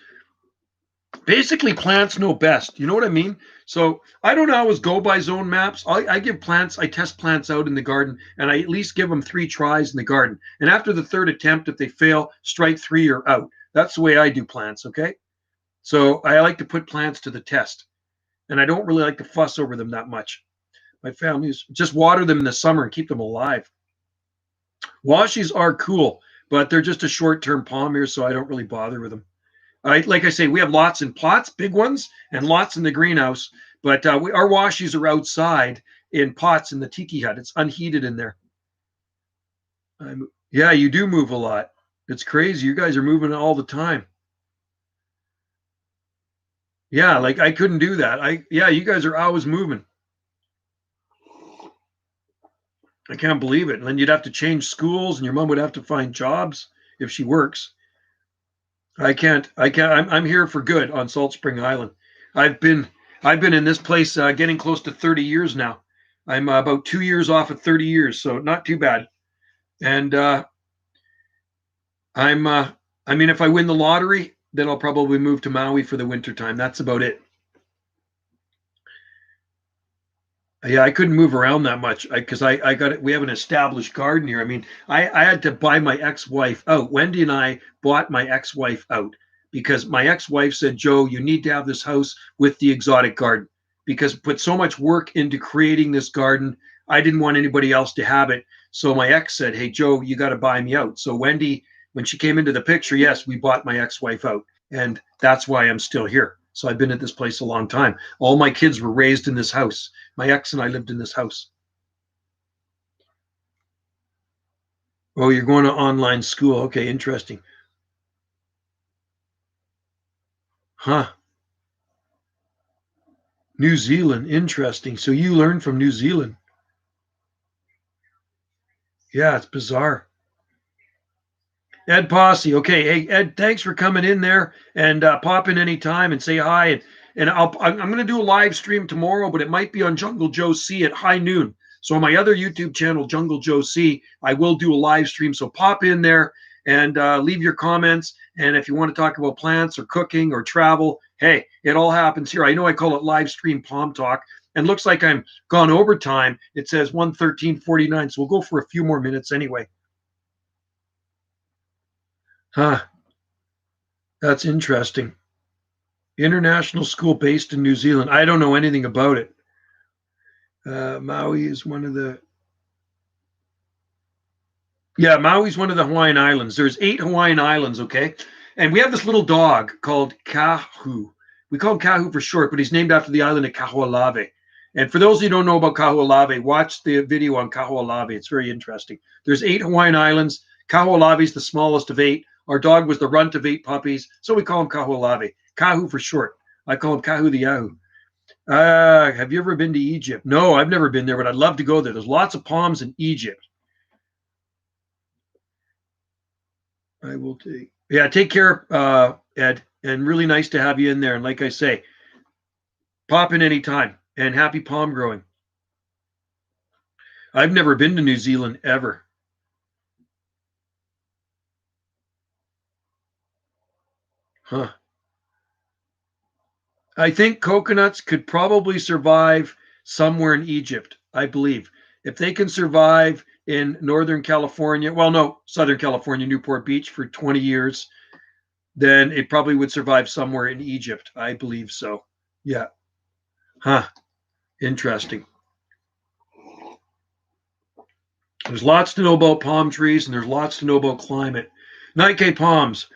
Basically, plants know best. You know what I mean? So I don't always go by zone maps. I test plants out in the garden, and I at least give them 3 tries in the garden. And after the 3rd attempt, if they fail, strike 3 or out. That's the way I do plants, okay? So I like to put plants to the test, and I don't really like to fuss over them that much. My family's just water them in the summer and keep them alive. Washies are cool, but they're just a short-term palm here, so I don't really bother with them. Like I say, we have lots in pots, big ones, and lots in the greenhouse. But our washies are outside in pots in the tiki hut. It's unheated in there. Yeah, you do move a lot. It's crazy. You guys are moving all the time. Yeah, like I couldn't do that. You guys are always moving. I can't believe it. And then you'd have to change schools, and your mom would have to find jobs if she works. I can't. I'm here for good on Salt Spring Island. I've been in this place getting close to 30 years now. I'm about 2 years off of 30 years, so not too bad. And I mean, if I win the lottery, then I'll probably move to Maui for the winter time. That's about it. Yeah, I couldn't move around that much because I got it. We have an established garden here. I mean, I had to buy my ex-wife out. Wendy and I bought my ex-wife out because my ex-wife said, Joe, you need to have this house with the exotic garden because put so much work into creating this garden. I didn't want anybody else to have it. So my ex said, hey, Joe, you got to buy me out. So Wendy, when she came into the picture, yes, we bought my ex-wife out. And that's why I'm still here. So I've been at this place a long time. All my kids were raised in this house. My ex and I lived in this house. Oh, you're going to online school. Okay, interesting. Huh. New Zealand, interesting. So you learned from New Zealand. Yeah, it's bizarre. Ed Posse. Okay, hey Ed, thanks for coming in there and pop in anytime and say hi. And I'm going to do a live stream tomorrow, but it might be on Jungle Joe C at high noon. So on my other YouTube channel, Jungle Joe C, I will do a live stream. So pop in there and leave your comments. And if you want to talk about plants or cooking or travel, hey, it all happens here. I know I call it live stream Palm Talk. And looks like I'm gone over time. It says 1:13:49. So we'll go for a few more minutes anyway. Huh. That's interesting. International school based in New Zealand. I don't know anything about it. Maui is one of the. Yeah, Maui's one of the Hawaiian Islands. There's 8 Hawaiian Islands, okay? And we have this little dog called Kahu. We call him Kahu for short, but he's named after the island of Kaho'olawe. And for those who don't know about Kaho'olawe, watch the video on Kaho'olawe. It's very interesting. There's 8 Hawaiian Islands. Kaho'olawe is the smallest of 8. Our dog was the runt of 8 puppies, so we call him Kahu'olawe. Kahu for short. I call him Kahu the Yahoo. Have you ever been to Egypt? No, I've never been there, but I'd love to go there. There's lots of palms in Egypt. I will take. Yeah, take care, Ed, and really nice to have you in there. And like I say, pop in anytime, and happy palm growing. I've never been to New Zealand ever. Huh. I think coconuts could probably survive somewhere in Egypt, I believe. If they can survive in Northern California, well, no, Southern California, Newport Beach for 20 years, then it probably would survive somewhere in Egypt. I believe so. Yeah. Huh. Interesting. There's lots to know about palm trees, and there's lots to know about climate. Nightcap palms,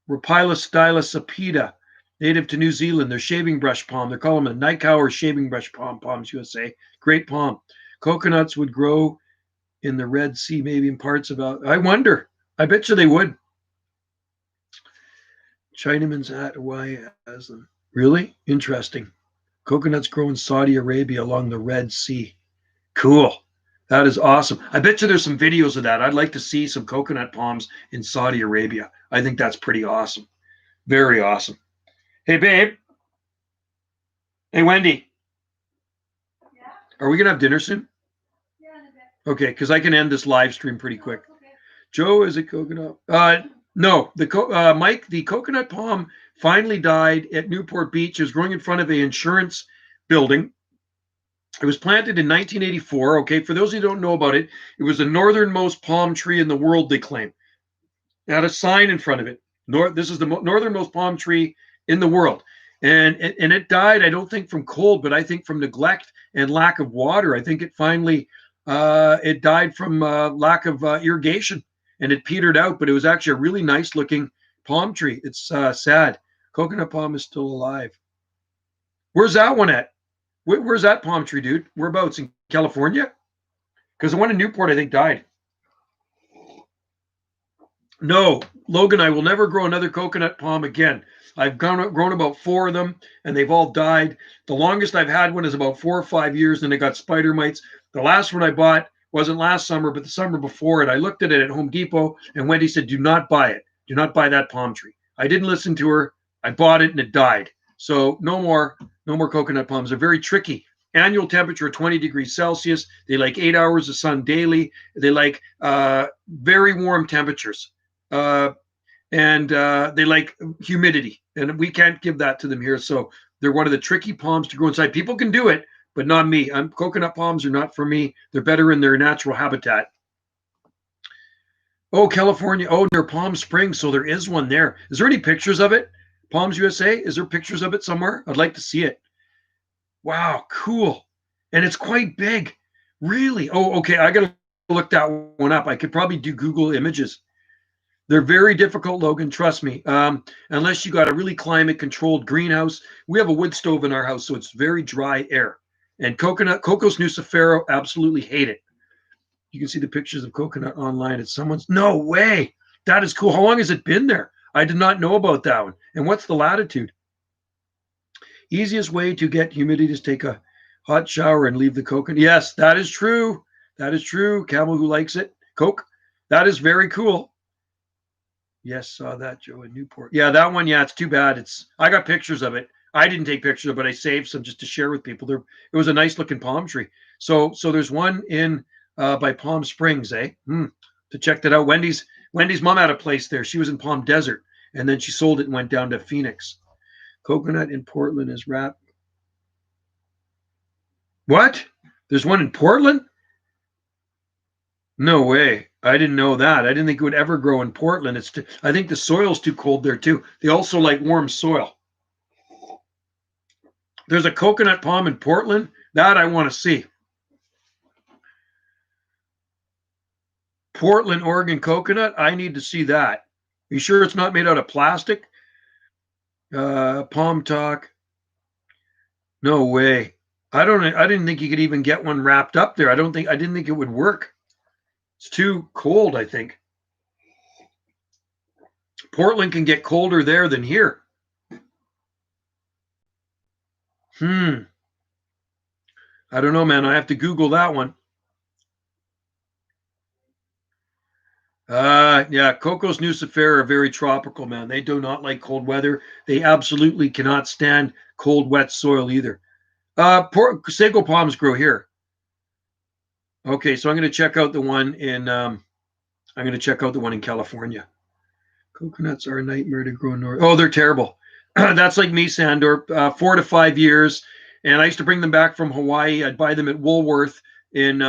Rhopilus stylus apida, native to New Zealand. They're shaving brush palm. They're calling them a Nightcow or shaving brush palm, Palms USA. Great palm. Coconuts would grow in the Red Sea, maybe in parts of. I wonder. I bet you they would. Chinaman's at Hawaii has them. Really? Interesting. Coconuts grow in Saudi Arabia along the Red Sea. Cool. That is awesome. I bet you there's some videos of that. I'd like to see some coconut palms in Saudi Arabia. I think that's pretty awesome. Very awesome. Hey, babe. Hey, Wendy. Yeah. Are we going to have dinner soon? Yeah, in a bit. Okay, because I can end this live stream pretty quick. Okay. Joe, is it coconut? No, Mike, the coconut palm finally died at Newport Beach. It was growing in front of an insurance building. It was planted in 1984. Okay, for those who don't know about it, it was the northernmost palm tree in the world, they claim. It had a sign in front of it. This is the northernmost palm tree in the world. And it died, I don't think from cold, but I think from neglect and lack of water. I think it finally, it died from lack of irrigation, and it petered out, but it was actually a really nice looking palm tree. It's sad. Coconut palm is still alive. Where's that one at? Where's that palm tree, dude? Whereabouts? In California? Because the one in Newport, I think, died. No, Logan, I will never grow another coconut palm again. I've grown about 4 of them, and they've all died. The longest I've had one is about 4 or 5 years, and it got spider mites. The last one I bought wasn't last summer, but the summer before it. I looked at it at Home Depot, and Wendy said, do not buy it. Do not buy that palm tree. I didn't listen to her. I bought it, and it died. So no more coconut palms. They're very tricky. Annual temperature of 20 degrees Celsius. They like 8 hours of sun daily. They like very warm temperatures. And they like humidity. And we can't give that to them here. So they're one of the tricky palms to grow inside. People can do it, but not me. Coconut palms are not for me. They're better in their natural habitat. Oh, California. Oh, near Palm Springs. So there is one there. Is there any pictures of it? Palms USA? Is there pictures of it somewhere? I'd like to see it. Wow, cool. And it's quite big. Really? Oh, okay. I got to look that one up. I could probably do Google images. They're very difficult, Logan. Trust me. Unless you got a really climate-controlled greenhouse. We have a wood stove in our house, so it's very dry air. And Cocos nucifera, absolutely hate it. You can see the pictures of coconut online. It's someone's. No way. That is cool. How long has it been there? I did not know about that one. And what's the latitude? Easiest way to get humidity is take a hot shower and leave the coconut. Yes, that is true. That is true. Camel who likes it. Coke. That is very cool. Yes, saw that, Joe, in Newport. Yeah, that one. Yeah, it's too bad. I got pictures of it. I didn't take pictures of it, but I saved some just to share with people. It was a nice looking palm tree. So there's one in by Palm Springs, to check that out. Wendy's mom had a place there. She was in Palm Desert, and then she sold it and went down to Phoenix. Coconut in Portland is wrapped. What? There's one in Portland? No way. I didn't know that. I didn't think it would ever grow in Portland. I think the soil's too cold there too. They also like warm soil. There's a coconut palm in Portland. That I want to see. Portland, Oregon coconut. I need to see that. You sure it's not made out of plastic? PalmTalk. No way. I didn't think you could even get one wrapped up there. I didn't think it would work. It's too cold, I think. Portland can get colder there than here. I don't know, man. I have to Google that one. Yeah, Cocos Nucifera are very tropical, man. They do not like cold weather. They absolutely cannot stand cold, wet soil either. Sago palms grow here. Okay, so I'm going to check out the one in. I'm going to check out the one in California. Coconuts are a nightmare to grow north. Oh, they're terrible. That's like me, Sandor. 4 to 5 years, and I used to bring them back from Hawaii. I'd buy them at Woolworth in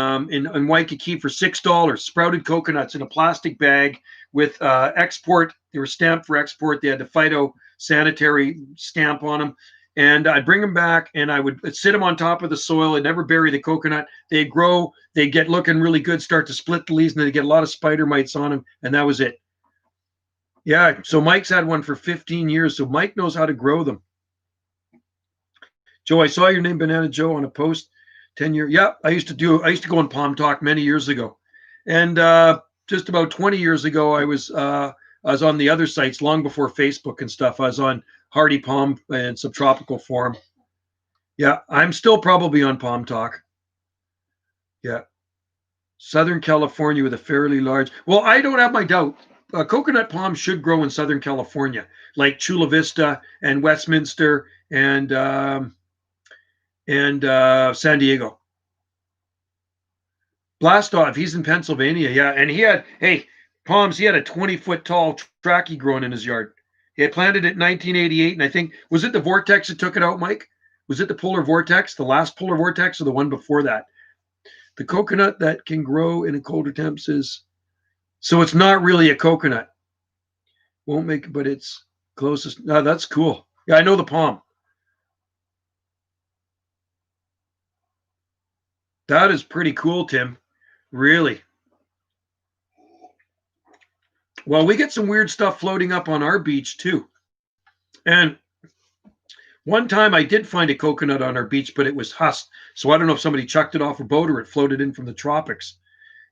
Waikiki for $6. Sprouted coconuts in a plastic bag with export. They were stamped for export. They had the phytosanitary stamp on them. And I'd bring them back, and I would sit them on top of the soil. I'd never bury the coconut. They'd grow. They'd get looking really good, start to split the leaves, and then they get a lot of spider mites on them, and that was it. Yeah, so Mike's had one for 15 years, so Mike knows how to grow them. Joe, I saw your name, Banana Joe, on a post 10 years. Yeah, I used to go on PalmTalk many years ago. And just about 20 years ago, I was on the other sites long before Facebook and stuff. I was on Hardy Palm and Subtropical Forum. Yeah, I'm still probably on PalmTalk. Yeah. Southern California with a fairly large. Well, I don't have my doubt. Coconut palms should grow in Southern California, like Chula Vista and Westminster and San Diego. Blastov, he's in Pennsylvania, yeah, and he had palms. He had a 20-foot tall trachea growing in his yard. He had planted it in 1988, and I think was it the vortex that took it out, Mike? Was it the polar vortex, the last polar vortex, or the one before that? The coconut that can grow in a colder temps is. So it's not really a coconut. Won't make it, but it's closest. No, that's cool. Yeah, I know the palm. That is pretty cool, Tim. Really. Well, we get some weird stuff floating up on our beach too. And one time I did find a coconut on our beach, but it was husked. So I don't know if somebody chucked it off a boat or it floated in from the tropics.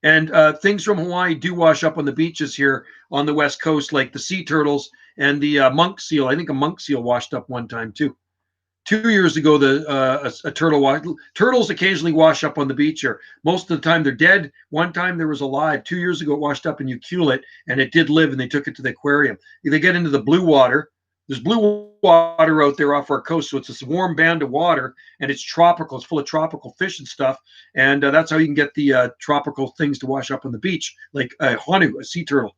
And things from Hawaii do wash up on the beaches here on the West Coast, like the sea turtles and the monk seal. I think a monk seal washed up one time too. 2 years ago, a turtle turtles occasionally wash up on the beach here. Most of the time they're dead. One time there was alive. 2 years ago it washed up in Ucluelet, and it did live, and they took it to the aquarium. They get into the blue water. There's blue water out there off our coast, so it's this warm band of water, and it's tropical. It's full of tropical fish and stuff, and that's how you can get the tropical things to wash up on the beach, like honu, a sea turtle.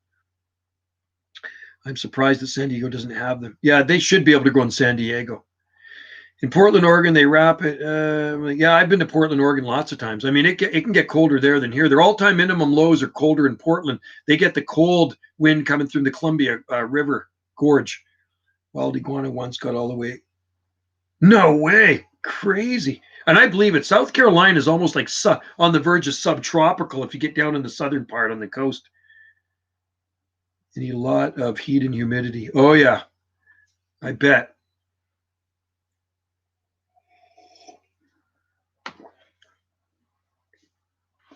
I'm surprised that San Diego doesn't have them. Yeah, they should be able to grow in San Diego. In Portland, Oregon, they wrap it. Yeah, I've been to Portland, Oregon lots of times. I mean, it can get colder there than here. Their all-time minimum lows are colder in Portland. They get the cold wind coming through the Columbia River Gorge. Wild iguana once got all the way. No way. Crazy. And I believe it. South Carolina is almost like on the verge of subtropical if you get down in the southern part on the coast. You need a lot of heat and humidity. Oh, yeah. I bet.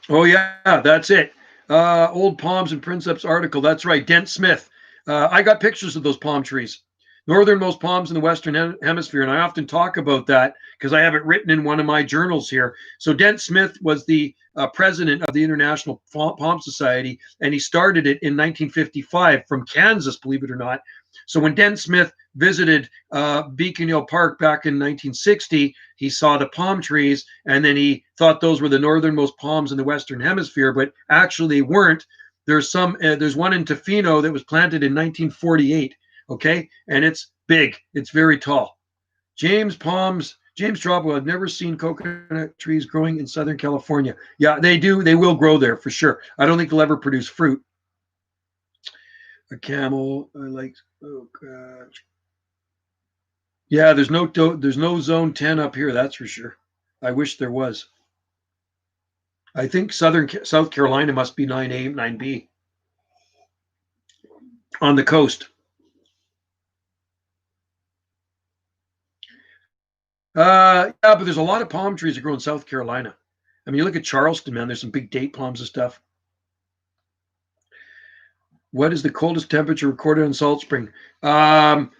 Oh, yeah, that's it. Old Palms and Princeps article. That's right. Dent Smith. I got pictures of those palm trees. Northernmost palms in the Western Hemisphere. And I often talk about that because I have it written in one of my journals here. So Dent Smith was the president of the International Palm Society, and he started it in 1955 from Kansas, believe it or not. So when Dent Smith visited Beacon Hill Park back in 1960, he saw the palm trees, and then he thought those were the northernmost palms in the Western Hemisphere, but actually they weren't. There's one in Tofino that was planted in 1948. Okay, and it's big. It's very tall. James Tropical. I've never seen coconut trees growing in Southern California. Yeah, they do. They will grow there for sure. I don't think they'll ever produce fruit. A camel. I like. Oh gosh. Yeah, there's no zone 10 up here. That's for sure. I wish there was. I think South Carolina must be 9A, 9B on the coast. Yeah, but there's a lot of palm trees that grow in South Carolina. I mean, you look at Charleston, man. There's some big date palms and stuff. What is the coldest temperature recorded on Salt Spring? Um,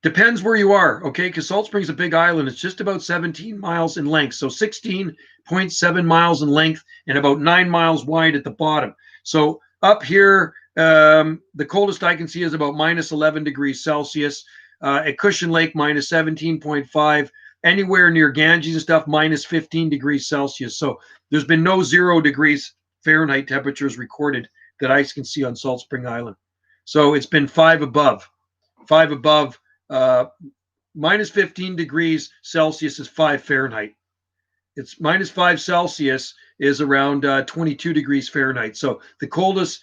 Depends where you are, okay? Because Salt Spring's a big island. It's just about 17 miles in length. So 16.7 miles in length and about 9 miles wide at the bottom. So up here, the coldest I can see is about minus 11 degrees Celsius. At Cushion Lake, minus 17.5. Anywhere near Ganges and stuff, minus 15 degrees Celsius. So there's been no 0 degrees Fahrenheit temperatures recorded that I can see on Salt Spring Island. So it's been five above. uh, Minus 15 degrees Celsius is 5 Fahrenheit. It's minus 5 Celsius is around 22 degrees Fahrenheit. So the coldest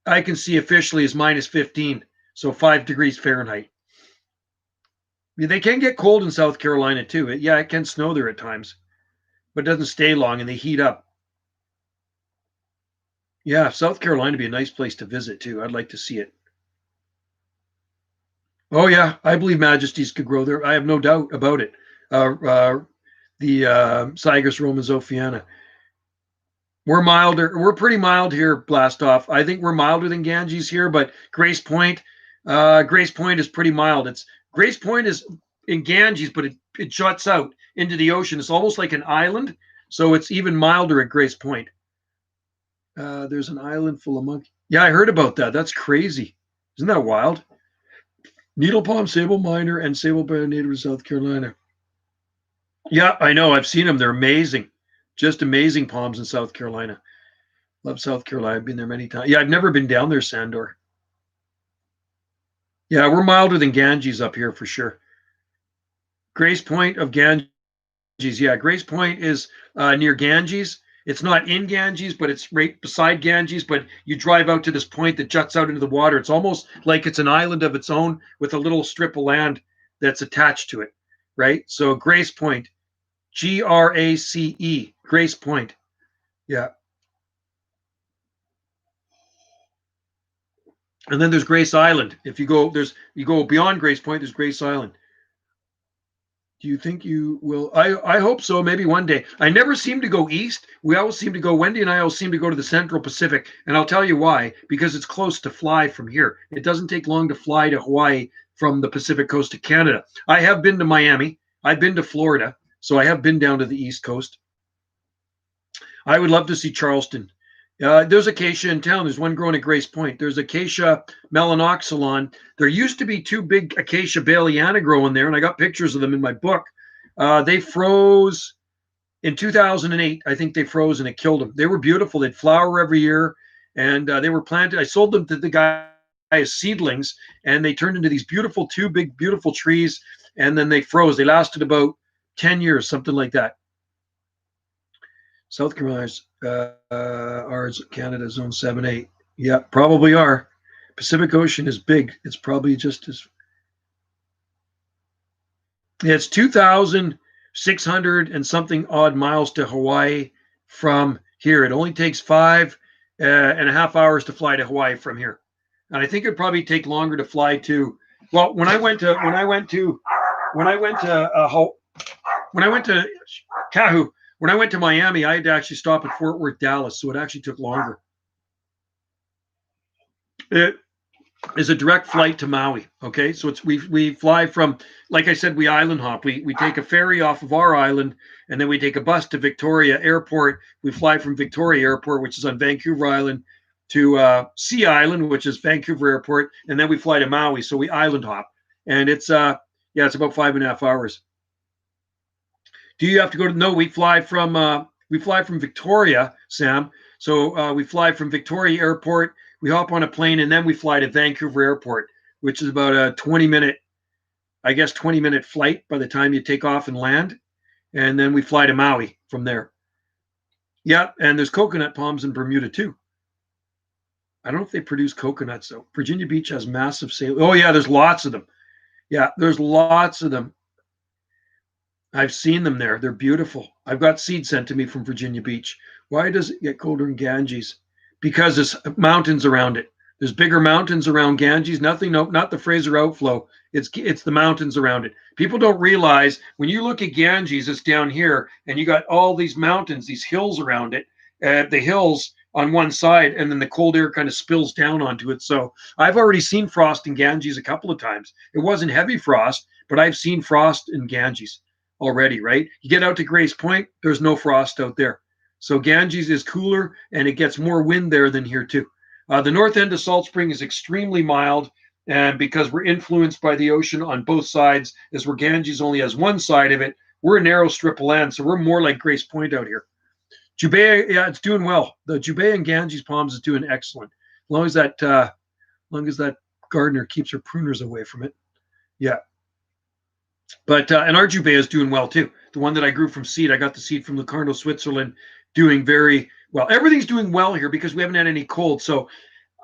I can see officially is minus 15, so 5 degrees Fahrenheit. Yeah, they can get cold in South Carolina too. Yeah, it can snow there at times, but it doesn't stay long and they heat up. Yeah, South Carolina would be a nice place to visit too. I'd like to see it. Oh yeah, I believe majesties could grow there. I have no doubt about it. The Cygus romans We're milder. We're pretty mild here, Blast Off. I think we're milder than Ganges here, but Grace Point is pretty mild. It's Grace Point is in Ganges, but it juts out into the ocean. It's almost like an island, so it's even milder at Grace Point. There's an island full of monkeys. Yeah, I heard about that. That's crazy. Isn't that wild? Needle palm, sable miner, and sable bear native of South Carolina. Yeah, I know. I've seen them. They're amazing. Just amazing palms in South Carolina. Love South Carolina. I've been there many times. Yeah, I've never been down there, Sandor. Yeah, we're milder than Ganges up here for sure. Grace Point of Ganges. Yeah, Grace Point is near Ganges. It's not in Ganges, but it's right beside Ganges. But you drive out to this point that juts out into the water. It's almost like it's an island of its own with a little strip of land that's attached to it, right? So Grace Point, Grace, Grace Point. Yeah. And then there's Grace Island. If you go beyond Grace Point, there's Grace Island. Do you think you will? I hope so. Maybe one day. I never seem to go east. We always seem to go. Wendy and I always seem to go to the Central Pacific, and I'll tell you why. Because it's close to fly from here. It doesn't take long to fly to Hawaii from the Pacific coast of Canada. I have been to Miami. I've been to Florida, so I have been down to the East Coast. I would love to see Charleston. There's acacia in town. There's one growing at Grace Point. There's acacia melanoxylon. There used to be two big acacia baleiana growing there, and I got pictures of them in my book. They froze in 2008. I think they froze and it killed them. They were beautiful. They'd flower every year, and they were planted. I sold them to the guy as seedlings, and they turned into these beautiful, two big, beautiful trees, and then they froze. They lasted about 10 years, something like that. South Carolina's ours, Canada Zone 7-8. Yeah, probably are. Pacific Ocean is big. It's probably just as. It's 2,600 and something odd miles to Hawaii from here. It only takes 5.5 hours to fly to Hawaii from here, and I think it'd probably take longer to fly to. Well, when I went to Kahu. When I went to Miami, I had to actually stop at Fort Worth, Dallas, so it actually took longer. It is a direct flight to Maui. Okay, so we fly from, like I said, we island hop. We take a ferry off of our island, and then we take a bus to Victoria Airport. We fly from Victoria Airport, which is on Vancouver Island, to Sea Island, which is Vancouver Airport, and then we fly to Maui. So we island hop, and it's it's about 5.5 hours. Do you have to go to? No, we fly from Victoria, Sam. So we fly from Victoria Airport. We hop on a plane and then we fly to Vancouver Airport, which is about a 20-minute flight by the time you take off and land, and then we fly to Maui from there. Yeah, and there's coconut palms in Bermuda too. I don't know if they produce coconuts though. Virginia Beach has massive sale. Oh yeah, there's lots of them. Yeah, there's lots of them. I've seen them there. They're beautiful. I've got seeds sent to me from Virginia Beach. Why does it get colder in Ganges? Because there's mountains around it. There's bigger mountains around Ganges. Nothing, no, not the Fraser outflow. It's the mountains around it. People don't realize when you look at Ganges, it's down here, and you got all these mountains, these hills around it. The hills on one side, and then the cold air kind of spills down onto it. So I've already seen frost in Ganges a couple of times. It wasn't heavy frost, but I've seen frost in Ganges already, right? You get out to Grace Point, there's no frost out there. So Ganges is cooler, and it gets more wind there than here too. The north end of Salt Spring is extremely mild, and because we're influenced by the ocean on both sides, as where Ganges only has one side of it, we're a narrow strip of land, so we're more like Grace Point out here. Jubei, yeah, it's doing well. The Jubei and Ganges palms is doing excellent, as long as that gardener keeps her pruners away from it. Yeah, but and our Jubei is doing well too. The one that I grew from seed, I got the seed from Locarno, Switzerland, doing very well. Everything's doing well here because we haven't had any cold. So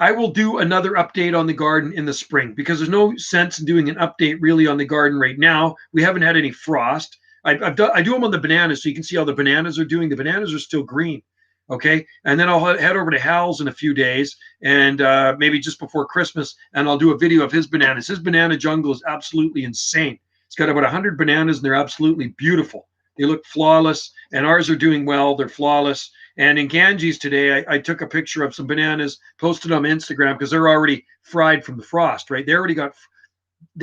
I will do another update on the garden in the spring because there's no sense in doing an update really on the garden right now. We haven't had any frost. I do them on the bananas so you can see how the bananas are doing. The bananas are still green. Okay. And then I'll head over to Hal's in a few days and maybe just before Christmas, and I'll do a video of his bananas. His banana jungle is absolutely insane. It's got about 100 bananas and they're absolutely beautiful. They look flawless, and ours are doing well. They're flawless. And in Ganges today, I took a picture of some bananas, posted on Instagram because they're already fried from the frost, right? They already got,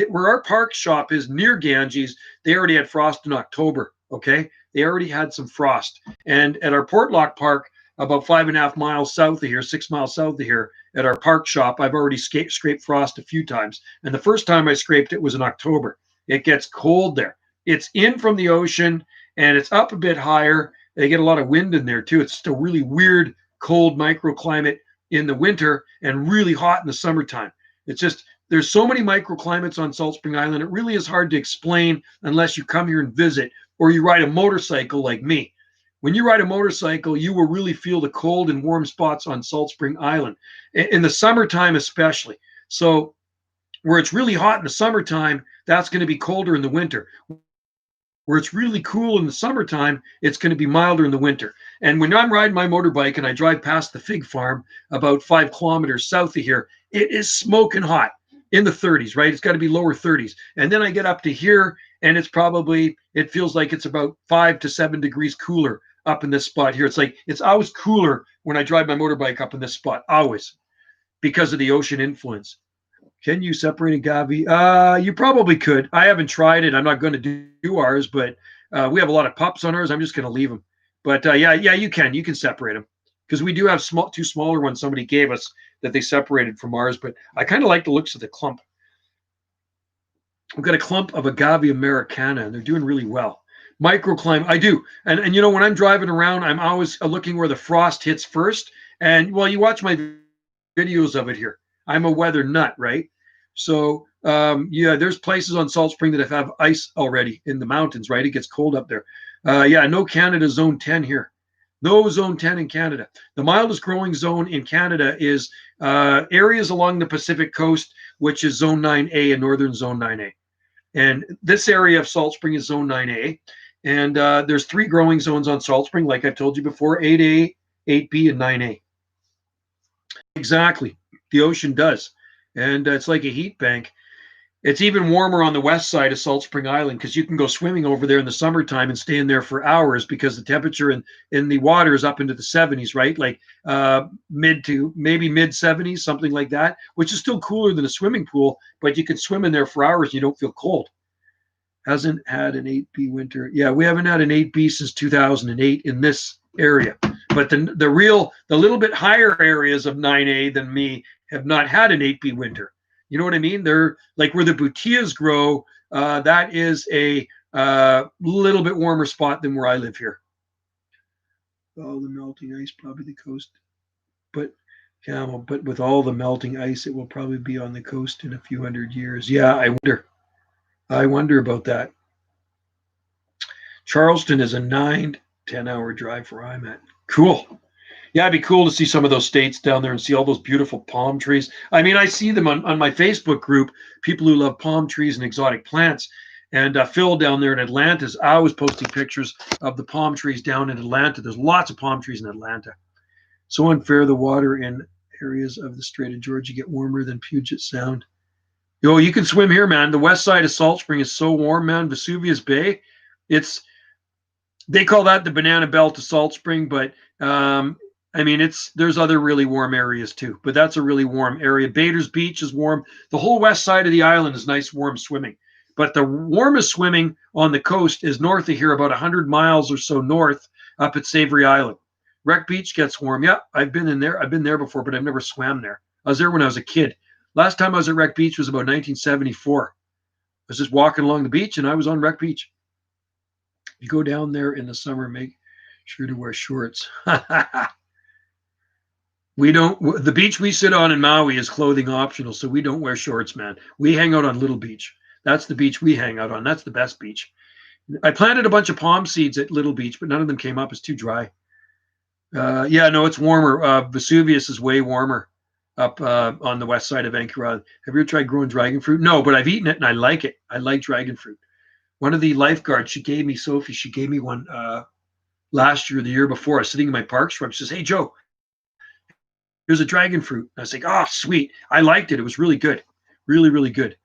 where our park shop is near Ganges, they already had frost in October, okay? They already had some frost. And at our Portlock Park, about 5.5 miles south of here, 6 miles south of here, at our park shop, I've already scraped frost a few times. And the first time I scraped it was in October. It gets cold there. It's in from the ocean, and it's up a bit higher. They get a lot of wind in there too. It's just a really weird, cold microclimate in the winter and really hot in the summertime. It's just, there's so many microclimates on Salt Spring Island. It really is hard to explain unless you come here and visit or you ride a motorcycle like me. When you ride a motorcycle, you will really feel the cold and warm spots on Salt Spring Island, in the summertime especially. So where it's really hot in the summertime, that's going to be colder in the winter. Where it's really cool in the summertime, it's going to be milder in the winter. And when I'm riding my motorbike and I drive past the fig farm about 5 kilometers south of here, it is smoking hot in the 30s, right? It's got to be lower 30s. And then I get up to here and it feels like it's about 5 to 7 degrees cooler up in this spot here. It's like, it's always cooler when I drive my motorbike up in this spot, always, because of the ocean influence. Can you separate agave? You probably could. I haven't tried it. I'm not going to do ours, but we have a lot of pups on ours. I'm just going to leave them. But yeah, you can. You can separate them because we do have two smaller ones somebody gave us that they separated from ours. But I kind of like the looks of the clump. We've got a clump of agave Americana, and they're doing really well. Microclimate, I do. And you know, when I'm driving around, I'm always looking where the frost hits first. And well, you watch my videos of it here. I'm a weather nut, right? So yeah, there's places on Salt Spring that have ice already in the mountains, right? It gets cold up there. Yeah, no Canada zone 10 here. No zone 10 in Canada. The mildest growing zone in Canada is areas along the Pacific coast, which is zone 9A and northern zone 9A. And this area of Salt Spring is zone 9A. And there's 3 growing zones on Salt Spring, like I've told you before, 8A, 8B, and 9A. Exactly. The ocean does. And it's like a heat bank. It's even warmer on the west side of Salt Spring Island because you can go swimming over there in the summertime and stay in there for hours because the temperature in the water is up into the 70s, right? Like mid to maybe mid 70s, something like that, which is still cooler than a swimming pool, but you can swim in there for hours and you don't feel cold. Hasn't had an 8B winter. Yeah, we haven't had an 8B since 2008 in this area. But the little bit higher areas of 9A than me have not had an 8B winter. You know what I mean? They're like where the butias grow. That is a little bit warmer spot than where I live here. All the melting ice, probably the coast. But with all the melting ice, it will probably be on the coast in a few hundred years. Yeah, I wonder about that. Charleston is a 9-10 hour drive where I'm at. Cool. Yeah, it'd be cool to see some of those states down there and see all those beautiful palm trees. I mean, I see them on my Facebook group, people who love palm trees and exotic plants. And Phil down there in Atlanta is always posting pictures of the palm trees down in Atlanta. There's lots of palm trees in Atlanta. So unfair, the water in areas of the Strait of Georgia get warmer than Puget Sound. Yo, you can swim here, man. The west side of Salt Spring is so warm, man. Vesuvius Bay, they call that the banana belt of Salt Spring, but I mean, there's other really warm areas too, but that's a really warm area. Bader's Beach is warm. The whole west side of the island is nice, warm swimming. But the warmest swimming on the coast is north of here, about 100 miles or so north, up at Savory Island. Wreck Beach gets warm. Yeah, I've been in there. I've been there before, but I've never swam there. I was there when I was a kid. Last time I was at Wreck Beach was about 1974. I was just walking along the beach, and I was on Wreck Beach. You go down there in the summer, make sure to wear shorts. We don't. The beach we sit on in Maui is clothing optional, so we don't wear shorts, man. We hang out on Little Beach. That's the beach we hang out on. That's the best beach. I planted a bunch of palm seeds at Little Beach, but none of them came up. It's too dry. Yeah, no, it's warmer. Vesuvius is way warmer up on the west side of Vancouver Island. Have you ever tried growing dragon fruit? No, but I've eaten it and I like it. I like dragon fruit. One of the lifeguards, she gave me, Sophie, she gave me one last year, the year before. I was sitting in my park truck. She says, "Hey, Joe, here's a dragon fruit." I was like, "Oh, sweet." I liked it. It was really good. Really, really good.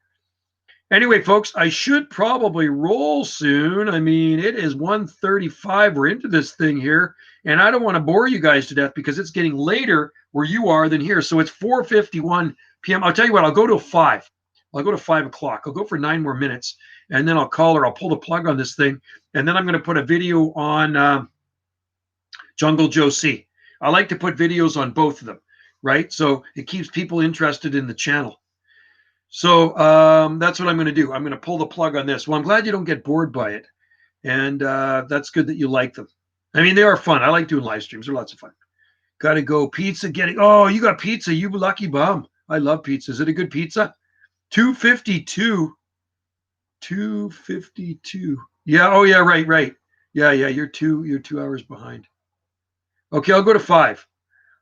Anyway, folks, I should probably roll soon. I mean, it is 1:35. We're into this thing here, and I don't want to bore you guys to death because it's getting later where you are than here. So it's 4:51 p.m. I'll tell you what, I'll go to 5. I'll go to 5 o'clock. I'll go for 9 more minutes, and then I'll call her. I'll pull the plug on this thing, and then I'm going to put a video on Jungle Joe C. I like to put videos on both of them, right? So it keeps people interested in the channel. So that's what I'm going to do. I'm going to pull the plug on this. Well, I'm glad you don't get bored by it. And that's good that you like them. I mean, they are fun. I like doing live streams. They're lots of fun. Got to go. Pizza getting. Oh, you got pizza. You lucky bum. I love pizza. Is it a good pizza? 252. 252. Yeah. Oh, yeah. Right. Right. Yeah. Yeah. You're 2 hours behind. Okay. I'll go to 5.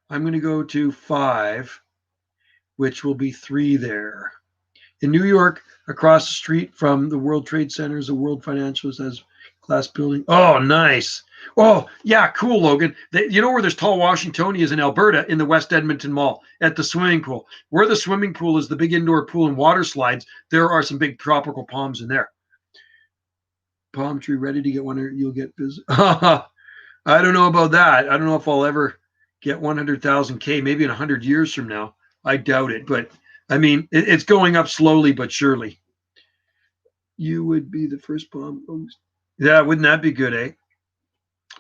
I'm going to go to 5, which will be 3 there. In New York, across the street from the World Trade Center is a World Financial as glass building. Oh, nice. Oh, yeah, cool, Logan. You know where there's tall Washingtonias in Alberta in the West Edmonton Mall at the swimming pool. Where the swimming pool is the big indoor pool and water slides, there are some big tropical palms in there. Palm tree ready to get one, or you'll get busy. I don't know about that. I don't know if I'll ever get 100,000 K, maybe in 100 years from now. I doubt it, but I mean, it's going up slowly but surely. You would be the first palm. Yeah, wouldn't that be good, eh?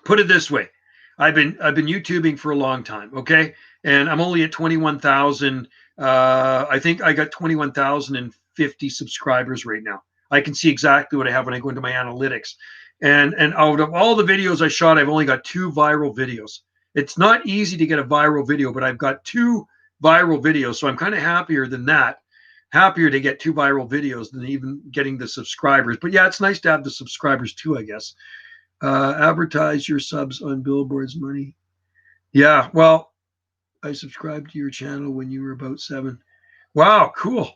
Put it this way. I've been YouTubing for a long time, okay? And I'm only at 21,000. I think I got 21,050 subscribers right now. I can see exactly what I have when I go into my analytics. And out of all the videos I shot, I've only got 2 viral videos. It's not easy to get a viral video, but I've got 2 viral videos. So I'm kind of happier than that. Happier to get 2 viral videos than even getting the subscribers. But yeah, it's nice to have the subscribers too, I guess. Advertise your subs on billboards money. Yeah, well, I subscribed to your channel when you were about 7. Wow, cool.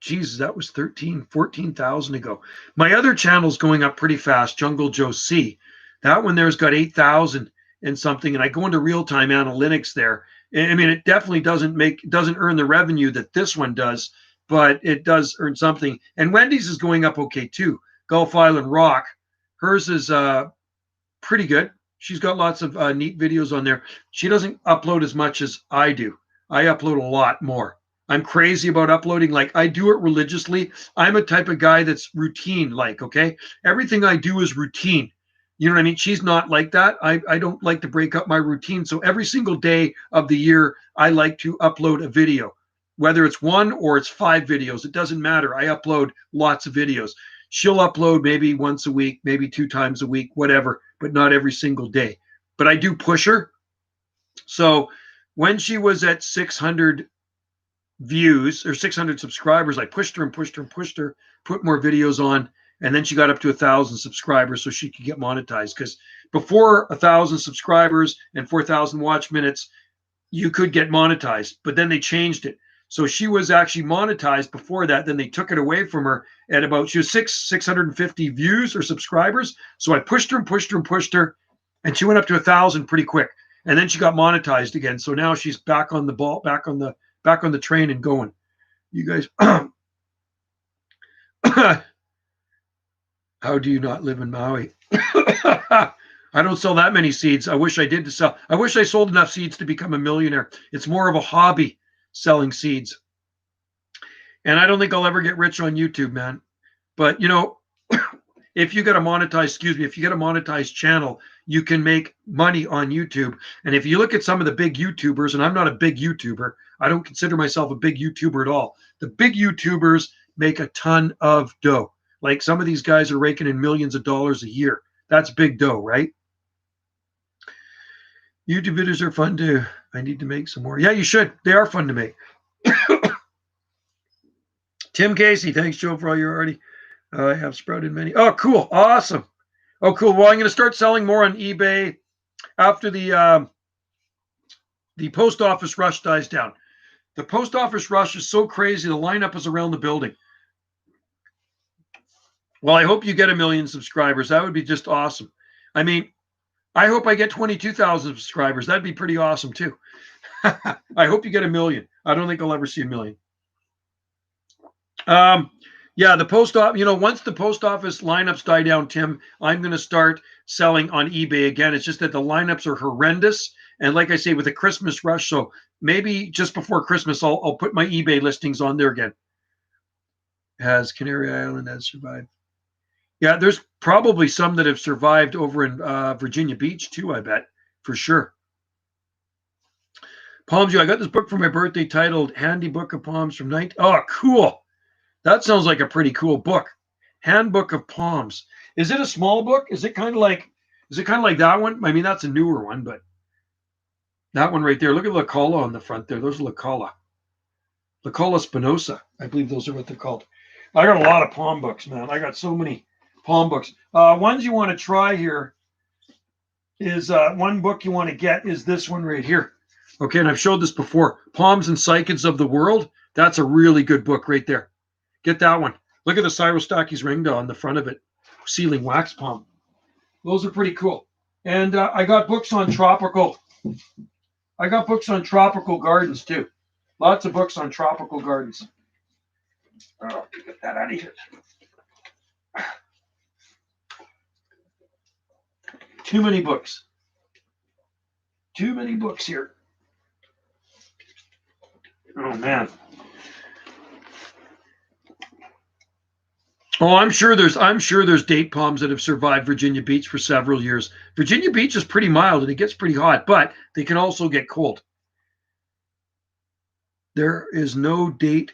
Jesus, that was 14,000 ago. My other channel's going up pretty fast, Jungle Joe C. That one there's got 8,000 and something, and I go into real-time analytics there. I mean, it definitely doesn't earn the revenue that this one does, but it does earn something. And Wendy's is going up okay too. Gulf Island Rock, hers is pretty good. She's got lots of neat videos on there. She doesn't upload as much as I do. I upload a lot more. I'm crazy about uploading. Like, I do it religiously. I'm a type of guy that's routine, like, okay? Everything I do is routine. You know what I mean? She's not like that. I don't like to break up my routine. So every single day of the year, I like to upload a video. Whether it's 1 or it's 5 videos, it doesn't matter. I upload lots of videos. She'll upload maybe once a week, maybe 2 times a week, whatever, but not every single day. But I do push her. So when she was at 600 views or 600 subscribers, I pushed her and pushed her and pushed her, put more videos on, and then she got up to 1,000 subscribers so she could get monetized. Because before 1,000 subscribers and 4,000 watch minutes, you could get monetized, but then they changed it. So she was actually monetized before that. Then they took it away from her at about, she was 650 views or subscribers. So I pushed her and pushed her and pushed her, and she went up to 1,000 pretty quick. And then she got monetized again. So now she's back on the ball, back on the train and going. You guys, how do you not live in Maui? I don't sell that many seeds. I wish I did to sell. I wish I sold enough seeds to become a millionaire. It's more of a hobby selling seeds. And I don't think I'll ever get rich on YouTube, man. But if you get a monetized channel, you can make money on YouTube. And if you look at some of the big YouTubers, and I'm not a big YouTuber, I don't consider myself a big YouTuber at all. The big YouTubers make a ton of dough. Like some of these guys are raking in millions of dollars a year. That's big dough, right? YouTube videos are fun too. I need to make some more. Yeah, you should. They are fun to make. Tim Casey, thanks, Joe, for all your already. I have sprouted many. Oh, cool. Awesome. Oh, cool. Well, I'm going to start selling more on eBay after the post office rush dies down. The post office rush is so crazy. The lineup is around the building. Well, I hope you get 1 million subscribers. That would be just awesome. I mean, I hope I get 22,000 subscribers. That'd be pretty awesome too. I hope you get 1 million. I don't think I'll ever see 1 million. Yeah, the post office, once the post office lineups die down, Tim, I'm going to start selling on eBay again. It's just that the lineups are horrendous. And like I say, with the Christmas rush, so maybe just before Christmas, I'll put my eBay listings on there again. Has Canary Island has survived? Yeah, there's probably some that have survived over in Virginia Beach too, I bet, for sure. Palms, I got this book for my birthday titled Handy Book of Palms from 19... Oh, cool. That sounds like a pretty cool book. Handbook of Palms. Is it a small book? Is it kind of like that one? I mean, that's a newer one, but that one right there. Look at La Colla on the front there. Those are La Colla. La Colla Spinosa. I believe those are what they're called. I got a lot of palm books, man. I got so many palm books. Ones you want to try here is one book you want to get is this one right here. Okay, and I've showed this before. Palms and Cycads of the World. That's a really good book right there. Get that one. Look at the Cyrostakis ringda on the front of it. Sealing wax palm. Those are pretty cool. And I got books on tropical. I got books on tropical gardens too. Lots of books on tropical gardens. Oh, get that out of here. Too many books. Too many books here. Oh man. Oh, I'm sure there's date palms that have survived Virginia Beach for several years. Virginia Beach is pretty mild and it gets pretty hot, but they can also get cold. There is no date.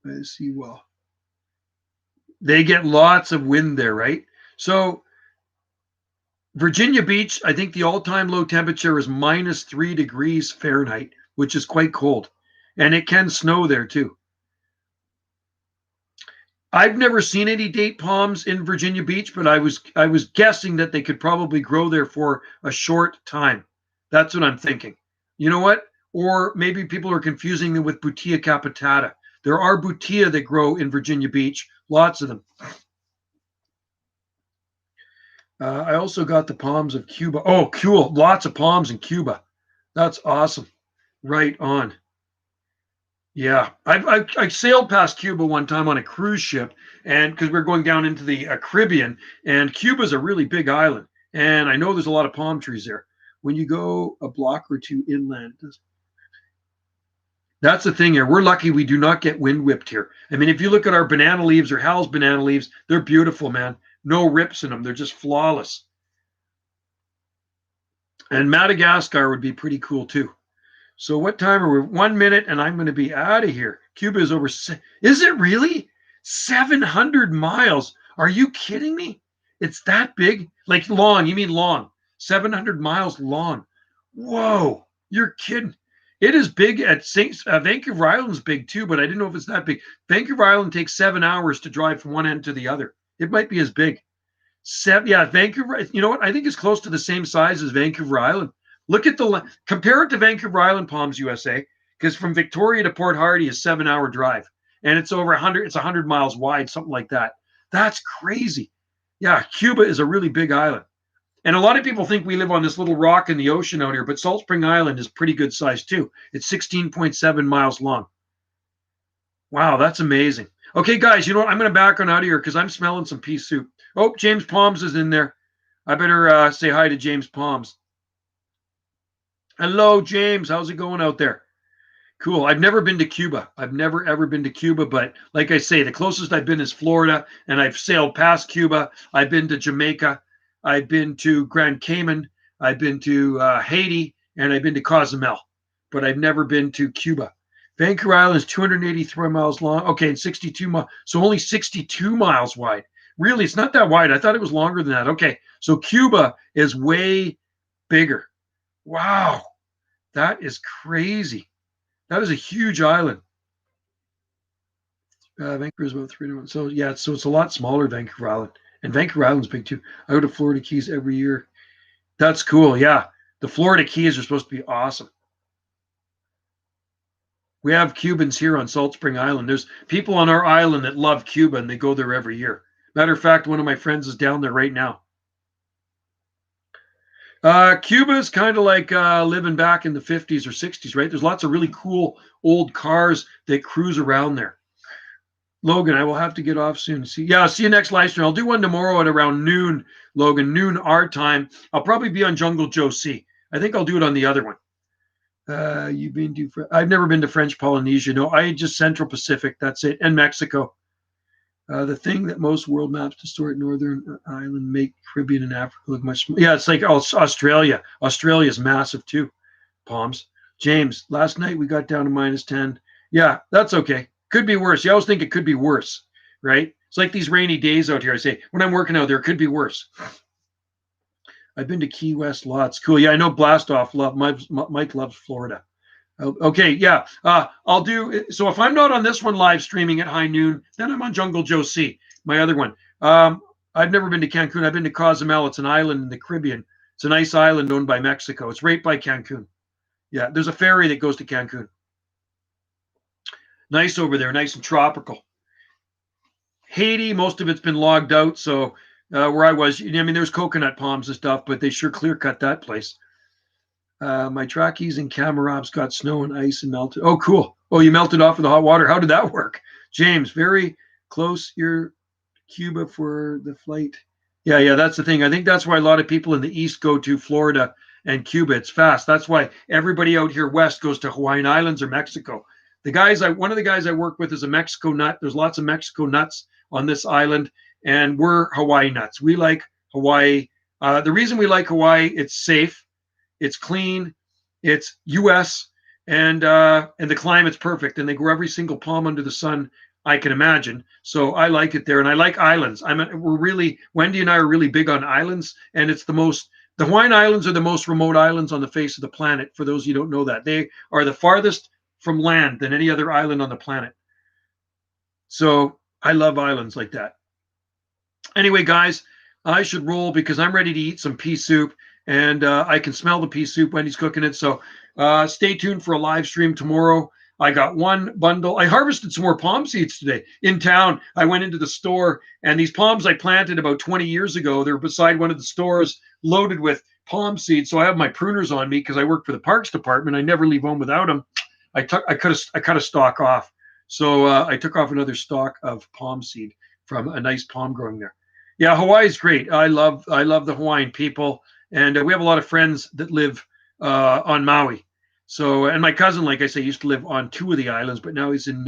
Let's see. Well, they get lots of wind there, right? So Virginia Beach, I think the all-time low temperature is -3 degrees Fahrenheit, which is quite cold. And it can snow there too. I've never seen any date palms in Virginia Beach, but I was guessing that they could probably grow there for a short time. That's what I'm thinking. You know what? Or maybe people are confusing them with Butia capitata. There are Butia that grow in Virginia Beach, lots of them. I also got the palms of Cuba. Oh, cool. Lots of palms in Cuba. That's awesome. Right on. Yeah, I sailed past Cuba one time on a cruise ship, and because we're going down into the Caribbean, and Cuba's a really big island, and I know there's a lot of palm trees there. When you go a block or two inland, that's the thing here. We're lucky we do not get wind whipped here. I mean, if you look at our banana leaves or Hal's banana leaves, they're beautiful, man. No rips in them. They're just flawless. And Madagascar would be pretty cool too. So what time are we? 1 minute, and I'm going to be out of here. Cuba is over. Is it really 700 miles? Are you kidding me? It's that big? Like long? You mean long? 700 miles long. Whoa! You're kidding. It is big at Vancouver Island's big too, but I didn't know if it's that big. Vancouver Island takes 7 hours to drive from one end to the other. It might be as big. Yeah, Vancouver. You know what? I think it's close to the same size as Vancouver Island. Look at compare it to Vancouver Island Palms, USA, because from Victoria to Port Hardy is 7-hour drive, and it's over 100. It's 100 miles wide, something like that. That's crazy. Yeah, Cuba is a really big island, and a lot of people think we live on this little rock in the ocean out here, but Salt Spring Island is pretty good size too. It's 16.7 miles long. Wow, that's amazing. Okay, guys, you know what? I'm going to back on out of here because I'm smelling some pea soup. Oh, James Palms is in there. I better say hi to James Palms. Hello, James. How's it going out there? Cool. I've never been to Cuba. I've never ever been to Cuba, but like I say, the closest I've been is Florida, and I've sailed past Cuba. I've been to Jamaica. I've been to Grand Cayman. I've been to Haiti, and I've been to Cozumel, but I've never been to Cuba. Vancouver Island is 283 miles long. Okay, and 62 miles, so only 62 miles wide. Really, it's not that wide. I thought it was longer than that. Okay, so Cuba is way bigger. Wow, that is crazy. That is a huge island. Vancouver is about 3 to 1. So yeah, so it's a lot smaller, Vancouver Island, and Vancouver Island's big too. I go to Florida Keys every year. That's cool. Yeah, the Florida Keys are supposed to be awesome. We have Cubans here on Salt Spring Island. There's people on our island that love Cuba, and they go there every year. Matter of fact, one of my friends is down there right now. Cuba is kind of like living back in the 50s or 60s, right? There's lots of really cool old cars that cruise around there. Logan, I will have to get off soon. See you next live stream. I'll do one tomorrow at around noon, Logan, noon our time. I'll probably be on Jungle Joe C. I think I'll do it on the other one. You've been to? I've never been to French Polynesia. No, I just Central Pacific. That's it, and Mexico. The thing that most world maps distort Northern Island make Caribbean and Africa look much smaller. Yeah, it's like Australia. Australia's massive too. Palms. James, last night we got down to -10. Yeah, that's okay. Could be worse. You always think it could be worse, right? It's like these rainy days out here. I say, when I'm working out there, it could be worse. I've been to Key West lots. Cool. Yeah, I know Blastoff Mike loves Florida. Okay, yeah. I'll do so if I'm not on this one live streaming at high noon, then I'm on Jungle Joe C, my other one. I've never been to Cancun. I've been to Cozumel. It's an island in the Caribbean. It's a nice island owned by Mexico. It's right by Cancun. Yeah, there's a ferry that goes to Cancun. Nice over there, nice and tropical. Haiti, most of it's been logged out. So where I was, I mean, there's coconut palms and stuff, but they sure clear cut that place. My trackies and Camarobs got snow and ice and melted. Oh, cool. Oh, you melted off of the hot water. How did that work? James, very close. You're Cuba for the flight. Yeah, that's the thing. I think that's why a lot of people in the East go to Florida and Cuba. It's fast. That's why everybody out here west goes to Hawaiian Islands or Mexico. One of the guys I work with is a Mexico nut. There's lots of Mexico nuts on this island, and we're Hawaii nuts. We like Hawaii. The reason we like Hawaii, it's safe, it's clean, it's U.S., and the climate's perfect, and they grow every single palm under the sun I can imagine. So I like it there, and I like islands. Wendy and I are really big on islands, and the Hawaiian Islands are the most remote islands on the face of the planet. For those of you who don't know that, they are the farthest from land than any other island on the planet. So I love islands like that. Anyway, guys, I should roll because I'm ready to eat some pea soup, and I can smell the pea soup when he's cooking it. So stay tuned for a live stream tomorrow. I got one bundle. I harvested some more palm seeds today in town. I went into the store, and these palms I planted about 20 years ago, they're beside one of the stores loaded with palm seeds. So I have my pruners on me because I work for the parks department. I never leave home without them. I cut a stalk off. So I took off another stalk of palm seed from a nice palm growing there. Yeah, Hawaii is great. I love the Hawaiian people, and we have a lot of friends that live on Maui. So, and my cousin, like I say, used to live on 2 of the islands, but now he's in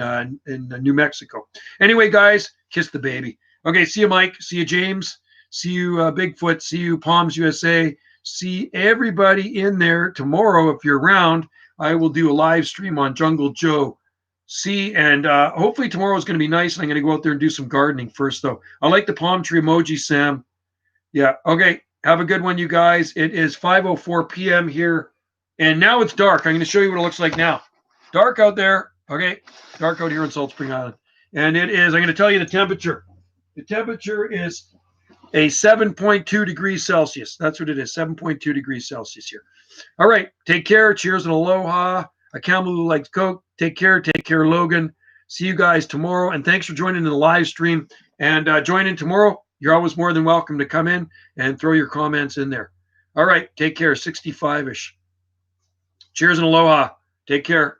New Mexico. Anyway, guys, kiss the baby. Okay, see you, Mike. See you, James. See you, Bigfoot. See you, Palms USA. See everybody in there tomorrow if you're around. I will do a live stream on Jungle Joe C, and hopefully tomorrow is going to be nice, and I'm going to go out there and do some gardening first, though. I like the palm tree emoji, Sam. Yeah, okay. Have a good one, you guys. It is 5:04 p.m. here, and now it's dark. I'm going to show you what it looks like now. Dark out there. Okay, dark out here in Salt Spring Island. And it is, I'm going to tell you the temperature. The temperature is a 7.2 degrees Celsius. That's what it is, 7.2 degrees Celsius here. All right, take care. Cheers and aloha. A camel who likes Coke. Take care. Take care, Logan. See you guys tomorrow. And thanks for joining the live stream. And join in tomorrow. You're always more than welcome to come in and throw your comments in there. All right, take care. 65-ish. Cheers and aloha. Take care.